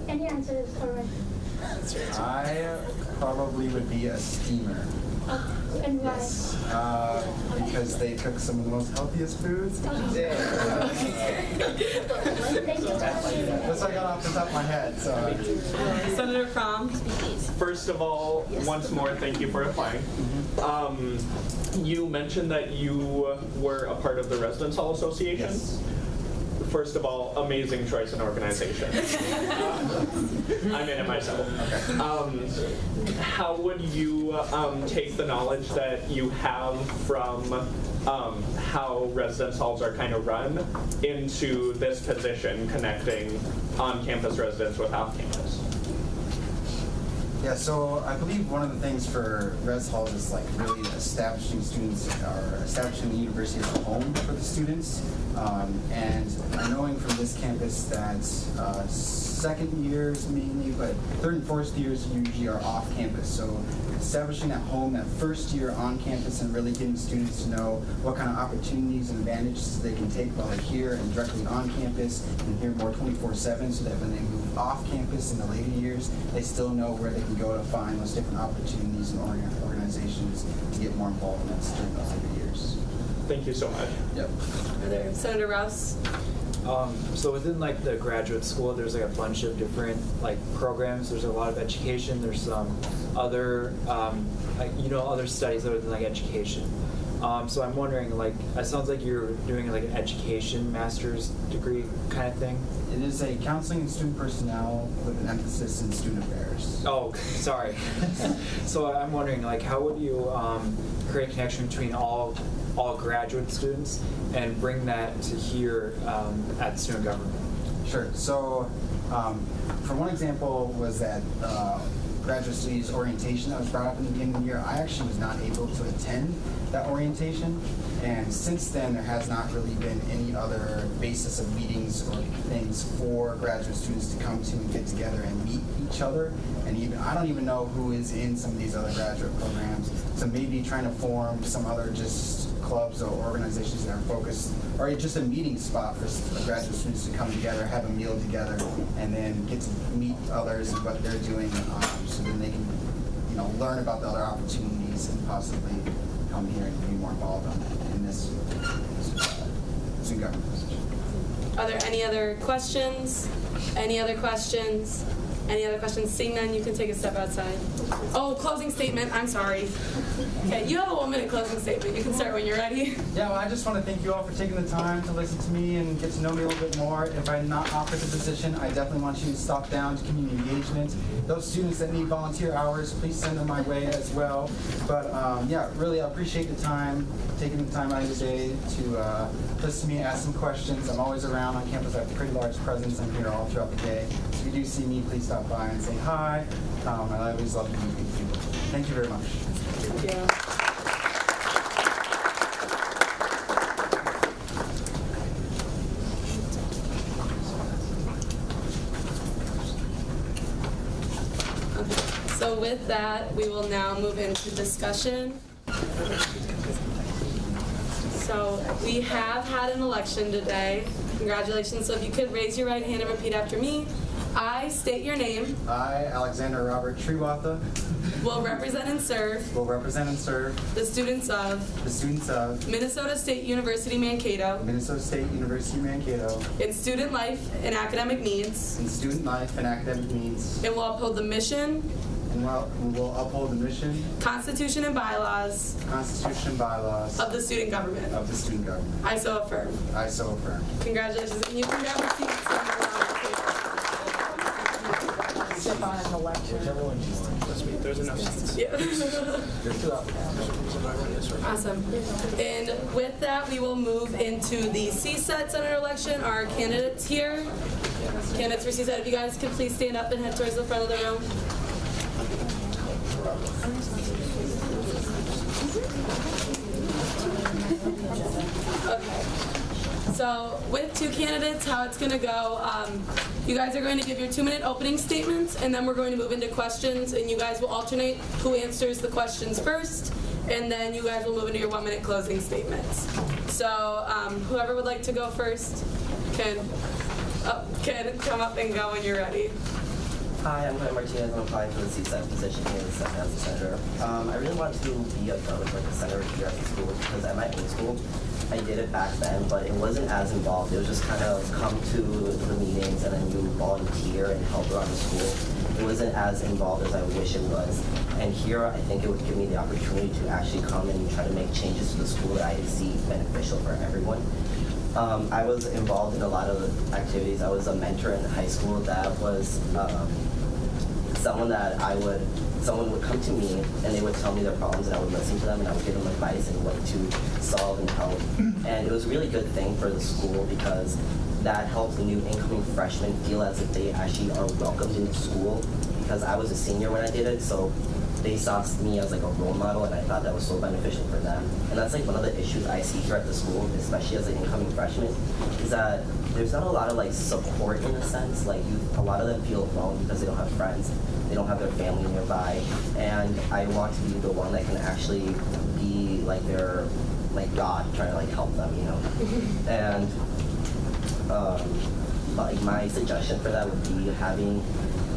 Q: Any answer is alright.
C: I probably would be a steamer.
Q: And why?
C: Yes, because they cook some of the most healthiest foods.
Q: Okay.
C: That's what I got off the top of my head. So.
B: Senator Fromm.
N: First of all, once more, thank you for applying. You mentioned that you were a part of the Residence Hall Association.
C: Yes.
N: First of all, amazing choice in organization. I'm in it myself. How would you take the knowledge that you have from how residence halls are kind of run into this position, connecting on-campus residents with off-campus?
C: Yeah, so I believe one of the things for res halls is like really establishing students or establishing the university as a home for the students. And knowing from this campus that second years mainly, but third and fourth years usually are off campus. So establishing that home, that first year on campus, and really getting students to know what kind of opportunities and advantages they can take while they're here and directly on campus and here more 24/7, so that when they move off campus in the later years, they still know where they can go to find those different opportunities and organizations to get more involvement during those later years.
N: Thank you so much.
C: Yep.
B: Senator Rouse.
U: So within like the graduate school, there's like a bunch of different like programs. There's a lot of education. There's some other, other studies other than like education. So I'm wondering, like, it sounds like you're doing like an education master's degree kind of thing.
C: It is a counseling and student personnel with an emphasis in student affairs.
U: Oh, sorry. So I'm wondering, like, how would you create a connection between all graduate students and bring that to here at student government?
C: Sure. So, for one example was that graduate studies orientation that was brought up in the beginning of the year, I actually was not able to attend that orientation. And since then, there has not really been any other basis of meetings or things for graduate students to come to and get together and meet each other. And even I don't even know who is in some of these other graduate programs. So maybe trying to form some other just clubs or organizations that are focused, or just a meeting spot for graduate students to come together, have a meal together, and then get to meet others and what they're doing, so then they can, learn about the other opportunities and possibly come here and be more involved in this student government position.
B: Are there any other questions? Any other questions? Any other questions? Seeing none, you can take a step outside. Oh, closing statement. I'm sorry. Okay, you have a 1-minute closing statement. You can start when you're ready.
C: Yeah, well, I just want to thank you all for taking the time to listen to me and get to know me a little bit more. If I'm not offered the position, I definitely want you to stop down to community engagement. Those students that need volunteer hours, please send them my way as well. But yeah, really, I appreciate the time, taking the time out of your day to listen to me, ask some questions. I'm always around on campus. I have a pretty large presence. I'm here all throughout the day. So if you do see me, please stop by and say hi. I always love to meet people. Thank you very much.
B: Thank you. So with that, we will now move into discussion. So we have had an election today. Congratulations. So if you could raise your right hand and repeat after me. I state your name.
C: I, Alexander Robert Triwatha,
B: will represent and serve the students of Minnesota State University Mankato in student life and academic needs, and will uphold the mission Constitution and bylaws of the student government. I so affirm. Congratulations. And you can grab a seat.
S: Sit on an election.
L: There's enough seats.
B: Yeah. Awesome. And with that, we will move into the CSET Senator election. Our candidates here. Candidates for CSET, if you guys could please stand up and head towards the front of the room. Okay. So with two candidates, how it's going to go, you guys are going to give your 2-minute opening statements, and then we're going to move into questions, and you guys will alternate who answers the questions first, and then you guys will move into your 1-minute closing statements. So whoever would like to go first can come up and go when you're ready.
E: Hi, I'm Glenn Martinez. I'm applying for the CSET position here as a senator. I really want to be a senator here at the school because at my old school, I did it back then, but it wasn't as involved. It was just kind of come to the meetings and then you volunteer and help around the school. It wasn't as involved as I wish it was. And here, I think it would give me the opportunity to actually come and try to make changes to the school that I see beneficial for everyone. I was involved in a lot of activities. I was a mentor in high school that was someone would come to me and they would tell me their problems and I would listen to them and I would give them advice and what to solve and help. And it was a really good thing for the school because that helps the new incoming freshmen feel as if they actually are welcomed in the school because I was a senior when I did it, so they saw me as like a role model and I thought that was so beneficial for them. And that's like one of the issues I see here at the school, especially as an incoming freshman, is that there's not a lot of like support in a sense. Like a lot of them feel alone because they don't have friends, they don't have their family nearby, and I want to be the one that can actually be like their like God trying to like help them, you know. And like my suggestion for that would be having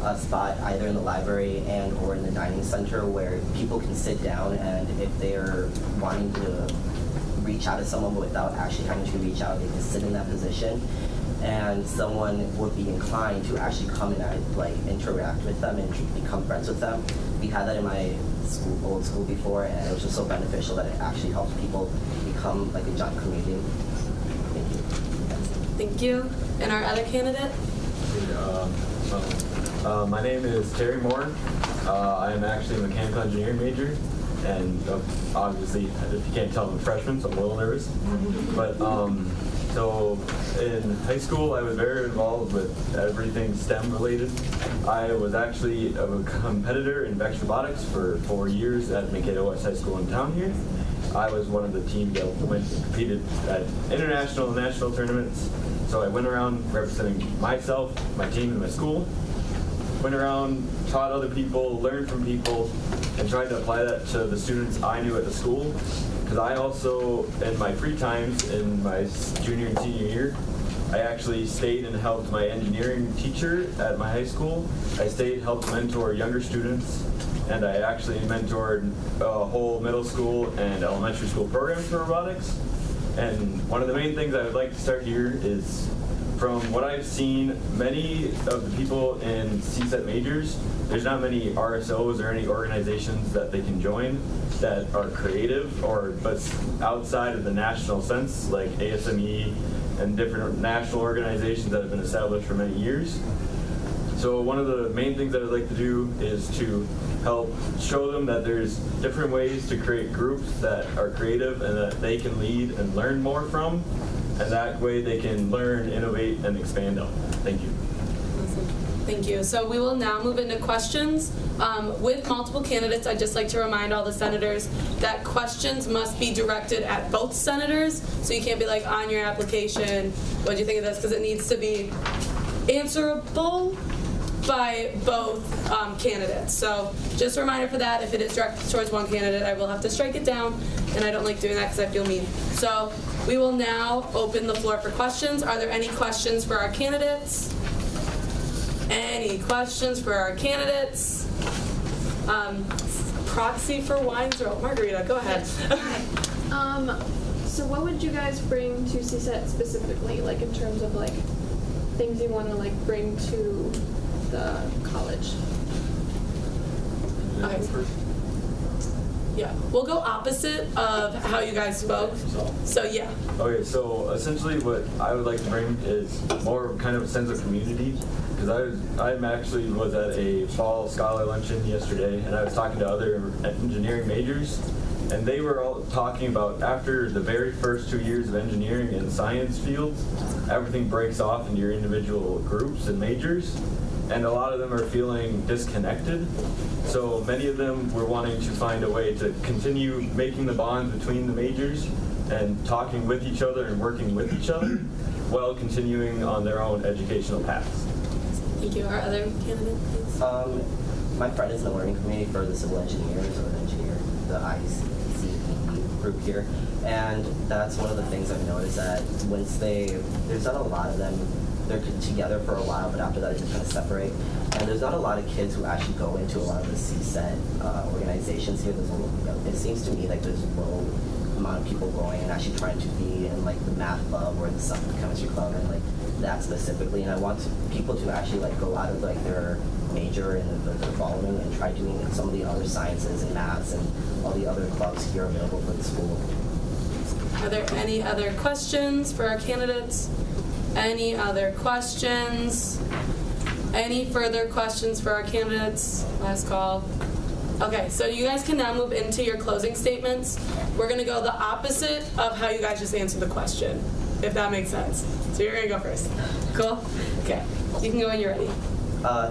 E: a spot either in the library and or in the dining center where people can sit down, and if they're wanting to reach out to someone without actually having to reach out, they can sit in that position and someone would be inclined to actually come and like interact with them and become friends with them. We had that in my old school before, and it was just so beneficial that it actually helps people become like a giant community. Thank you.
B: Thank you. And our other candidate?
F: My name is Terry Moore. I am actually a mechanical engineering major, and obviously, if you can't tell, I'm a freshman, so I'm a little nervous. But so in high school, I was very involved with everything STEM related. I was actually a competitor in vector robotics for 4 years at Mankato West High School in town here. I was one of the teams that went and competed at international and national tournaments. So I went around representing myself, my team, and my school. Went around, taught other people, learned from people, and tried to apply that to the students I knew at the school. Because I also, in my free times, in my junior and senior year, I actually stayed and helped my engineering teacher at my high school. I stayed, helped mentor younger students, and I actually mentored a whole middle school and elementary school programs for robotics. And one of the main things I would like to start here is, from what I've seen, many of the people in CSET majors, there's not many RSOs or any organizations that they can join that are creative but outside of the national sense, like ASME and different national organizations that have been established for many years. So one of the main things that I'd like to do is to help show them that there's different ways to create groups that are creative and that they can lead and learn more from, and that way they can learn, innovate, and expand on. Thank you.
B: Awesome. Thank you. So we will now move into questions. With multiple candidates, I'd just like to remind all the senators that questions must be directed at both senators. So you can't be like, on your application, what do you think of this? Because it needs to be answerable by both candidates. So just a reminder for that, if it is directed towards one candidate, I will have to strike it down, and I don't like doing that because I feel mean. So we will now open the floor for questions. Are there any questions for our candidates? Any questions for our candidates? Proxy for wines or Margarita, go ahead.
H: So what would you guys bring to CSET specifically, like in terms of like things you want to like bring to the college?
B: Okay. Yeah, we'll go opposite of how you guys spoke. So yeah.
F: Okay, so essentially what I would like to bring is more kind of a sense of community. Because I actually was at a fall scholar luncheon yesterday, and I was talking to other engineering majors, and they were all talking about after the very first 2 years of engineering and science fields, everything breaks off into your individual groups and majors, and a lot of them are feeling disconnected. So many of them were wanting to find a way to continue making the bonds between the majors and talking with each other and working with each other while continuing on their own educational paths.
B: Thank you. Our other candidate, please.
E: My friend is in the learning committee for the civil engineers, or the ICE group here, and that's one of the things I've noticed, that once there's not a lot of them, they're together for a while, but after that they just kind of separate. And there's not a lot of kids who actually go into a lot of the CSET organizations here. It seems to me like there's a low amount of people going and actually trying to be in like the math club or the chemistry club and like that specifically. And I want people to actually like go out of like their major and that they're following and try doing some of the other sciences and maths and all the other clubs here available for the school.
B: Are there any other questions for our candidates? Any other questions? Any further questions for our candidates? Last call. Okay, so you guys can now move into your closing statements. We're gonna go the opposite of how you guys just answered the question, if that makes sense. So you're gonna go first. Cool? Okay, you can go when you're ready.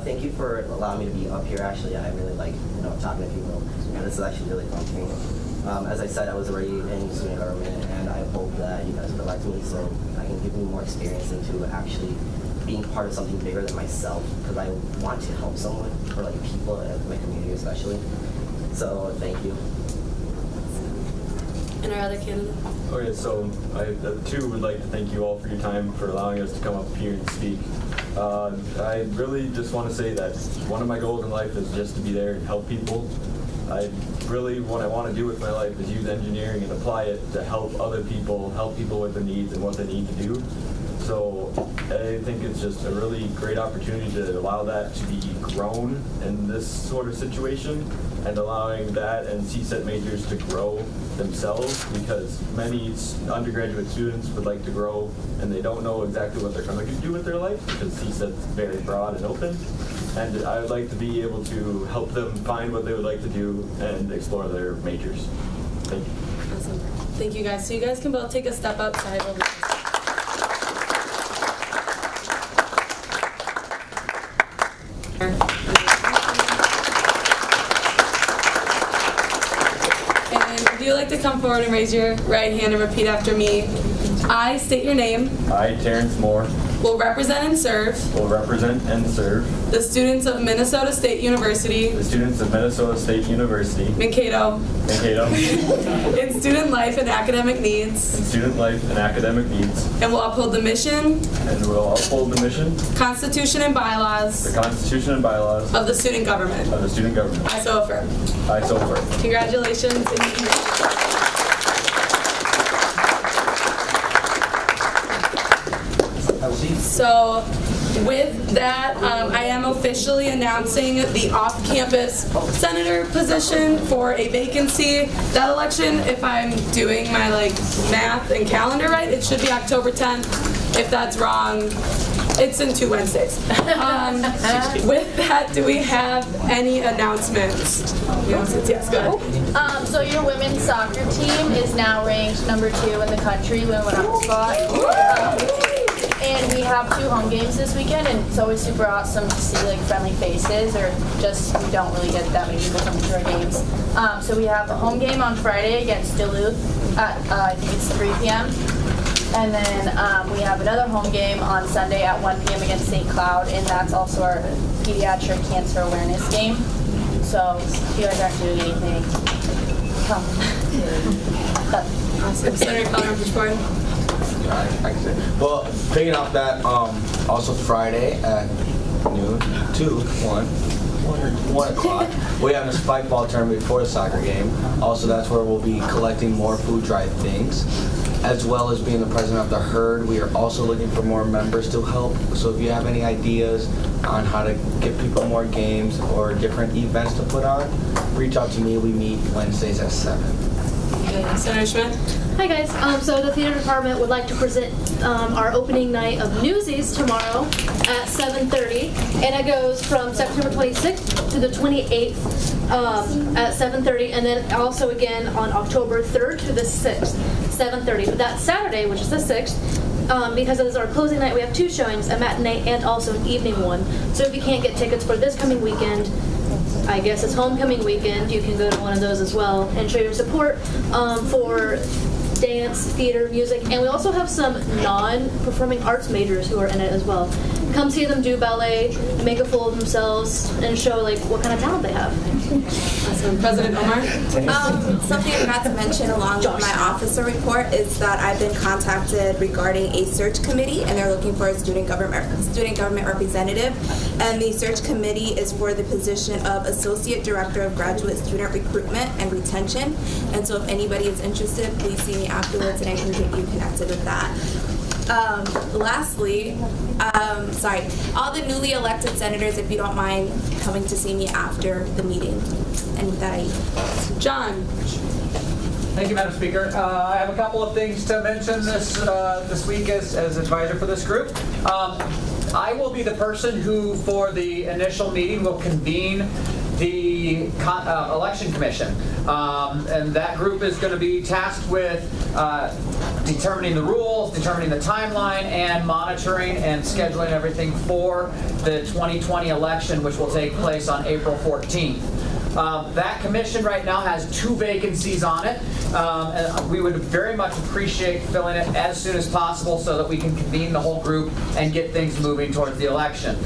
E: Thank you for allowing me to be up here. Actually, I really like talking to people, and this is actually really fun for me. As I said, I was already in student government, and I hope that you guys would elect me so I can give me more experience into actually being part of something bigger than myself, because I want to help someone, or like people in my community especially. So thank you.
B: And our other candidate?
F: Okay, so I too would like to thank you all for your time, for allowing us to come up here and speak. I really just want to say that one of my goals in life is just to be there and help people. What I want to do with my life is use engineering and apply it to help other people, help people with their needs and what they need to do. So I think it's just a really great opportunity to allow that to be grown in this sort of situation and allowing that and CSET majors to grow themselves, because many undergraduate students would like to grow and they don't know exactly what they're going to do with their life because CSET's very broad and open. And I would like to be able to help them find what they would like to do and explore their majors. Thank you.
B: Awesome. Thank you guys. So you guys can both take a step outside. And if you'd like to come forward and raise your right hand and repeat after me. I state your name.
F: I, Terrence Moore,
B: Will represent and serve
F: will represent and serve
B: the students of Minnesota State University,
F: the students of Minnesota State University,
B: Mankato, in student life and academic needs,
F: in student life and academic needs,
B: and will uphold the mission, Constitution and bylaws,
F: the Constitution and bylaws
B: of the student government.
F: of the student government.
B: I so affirm.
F: I so affirm.
B: Congratulations. So with that, I am officially announcing the off-campus senator position for a vacancy. That election, if I'm doing my math and calendar right, it should be October 10th. If that's wrong, it's in 2 Wednesdays. With that, do we have any announcements? Yes, go ahead.
G: So your women's soccer team is now ranked number 2 in the country. We went up a spot. And we have 2 home games this weekend, and it's always super awesome to see friendly faces, or just we don't really get that many people coming to our games. So we have a home game on Friday against Duluth at I think it's 3 p.m. And then we have another home game on Sunday at 1 p.m. against St. Cloud, and that's also our pediatric cancer awareness game. So if you guys aren't doing anything, come.
B: Awesome. Senator Connor Bushboard.
O: Well, picking up that, also Friday at noon, 1 o'clock, we have a spike ball tournament before the soccer game. Also, that's where we'll be collecting more food drive things. As well as being the president of the herd, we are also looking for more members to help. So if you have any ideas on how to get people more games or different events to put on, reach out to me. We meet Wednesdays at 7.
B: Senator Schmidt.
W: Hi guys, so the theater department would like to present our opening night of Newsies tomorrow at 7:30, and it goes from September 26th to the 28th at 7:30, and then also again on October 3rd to the 6th, 7:30. But that Saturday, which is the 6th, because it is our closing night, we have 2 showings, a matinee and also an evening one. So if you can't get tickets for this coming weekend, I guess it's homecoming weekend, you can go to one of those as well and show your support for dance, theater, music, and we also have some non-performing arts majors who are in it as well. Come see them do ballet, make a fool of themselves, and show what kind of talent they have.
B: Awesome. President Omar?
K: Something I forgot to mention along with my officer report is that I've been contacted regarding a search committee, and they're looking for a student government representative. And the search committee is for the position of Associate Director of Graduate Student Recruitment and Retention. And so if anybody is interested, please see me afterwards and I can get you connected with that. Lastly, all the newly elected senators, if you don't mind coming to see me after the meeting. And with that, I yield.
B: John.
R: Thank you, Madam Speaker. I have a couple of things to mention this week as advisor for this group. I will be the person who, for the initial meeting, will convene the election commission, and that group is going to be tasked with determining the rules, determining the timeline, and monitoring and scheduling everything for the 2020 election, which will take place on April 14th. That commission right now has 2 vacancies on it, and we would very much appreciate filling it as soon as possible so that we can convene the whole group and get things moving towards the election.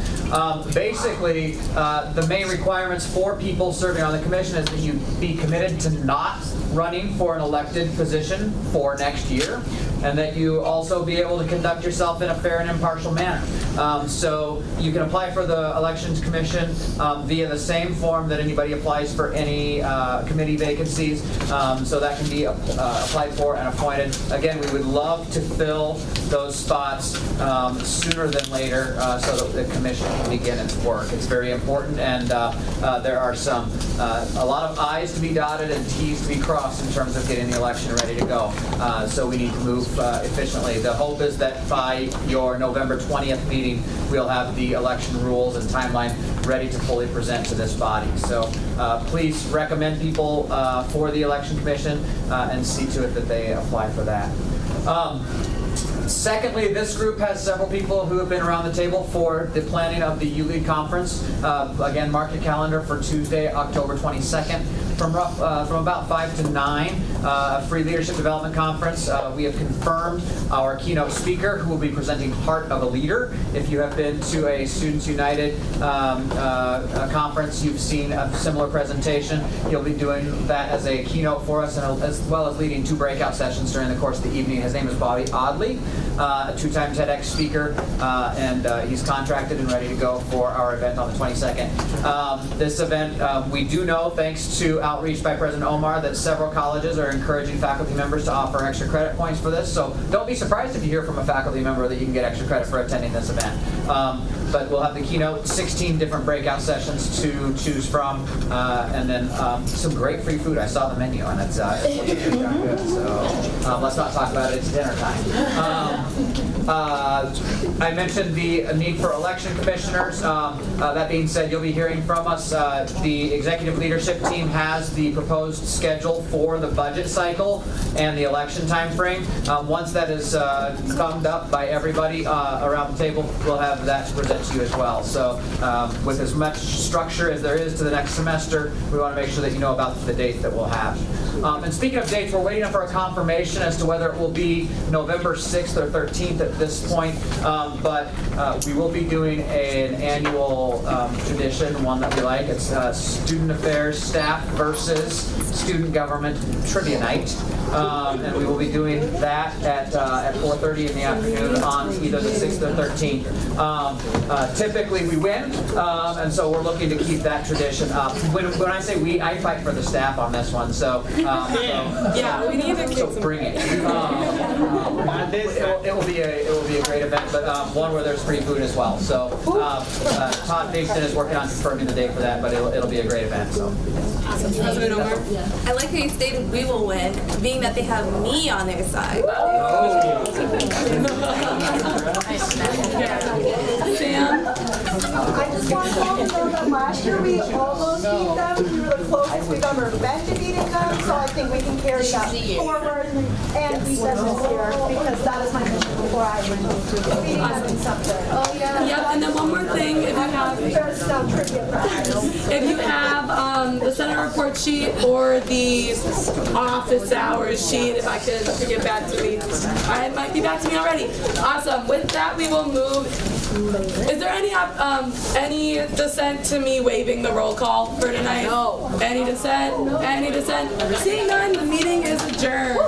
R: Basically, the main requirements for people serving on the commission is that you be committed to not running for an elected position for next year,
I: and that you also be able to conduct yourself in a fair and impartial manner. So you can apply for the Elections Commission via the same form that anybody applies for any committee vacancies. So that can be applied for and appointed. Again, we would love to fill those spots sooner than later so that the commission can begin its work. It's very important, and there are a lot of I's to be dotted and T's to be crossed in terms of getting the election ready to go. So we need to move efficiently. The hope is that by your November 20th meeting, we'll have the election rules and timeline ready to fully present to this body. So please recommend people for the Election Commission and see to it that they apply for that. Secondly, this group has several people who have been around the table for the planning of the U-League Conference. Again, mark your calendar for Tuesday, October 22nd. From about 5 to 9, a free leadership development conference. We have confirmed our keynote speaker who will be presenting Heart of a Leader. If you have been to a Students United conference, you've seen a similar presentation. He'll be doing that as a keynote for us, and as well as leading 2 breakout sessions during the course of the evening. His name is Bobby Audley, a 2-time TEDx speaker, and he's contracted and ready to go for our event on the 22nd. This event, we do know, thanks to outreach by President Omar, that several colleges are encouraging faculty members to offer extra credit points for this. So don't be surprised if you hear from a faculty member that you can get extra credit for attending this event. But we'll have the keynote, 16 different breakout sessions to choose from, and then some great free food. I saw the menu, and it's looking pretty darn good. So let's not talk about it. It's dinner time. I mentioned the need for election commissioners. That being said, you'll be hearing from us. The executive leadership team has the proposed schedule for the budget cycle and the election time frame. Once that is thumbed up by everybody around the table, we'll have that to present to you as well. So with as much structure as there is to the next semester, we want to make sure that you know about the dates that we'll have. And speaking of dates, we're waiting for a confirmation as to whether it will be November 6th or 13th at this point, but we will be doing an annual tradition, one that we like. It's Student Affairs Staff versus Student Government Trivia Night. And we will be doing that at 4:30 in the afternoon on either the 6th or 13th. Typically we win, and so we're looking to keep that tradition up. When I say we, I fight for the staff on this one, so
B: we need to
I: so bring it. It will be a great event, but one where there's free food as well. So Todd Bigston is working on confirming the date for that, but it'll be a great event. So.
B: President Omar?
K: I like how you stated we will win, being that they have me on their side.
B: Sam?
J: I just want to let you know that last year we almost beat them. We were the closest we've ever been to beating them, so I think we can carry that forward and beat them this year, because that is my mission before I went to beating them in something. Oh yeah.
B: Yep, and then one more thing, if you have the Senate report sheet or the office hours sheet, if I could get back to me. It might be back to me already. Awesome. With that, we will move. Is there any dissent to me waiving the roll call for tonight? No. Any dissent? Any dissent? Seeing none, the meeting is adjourned.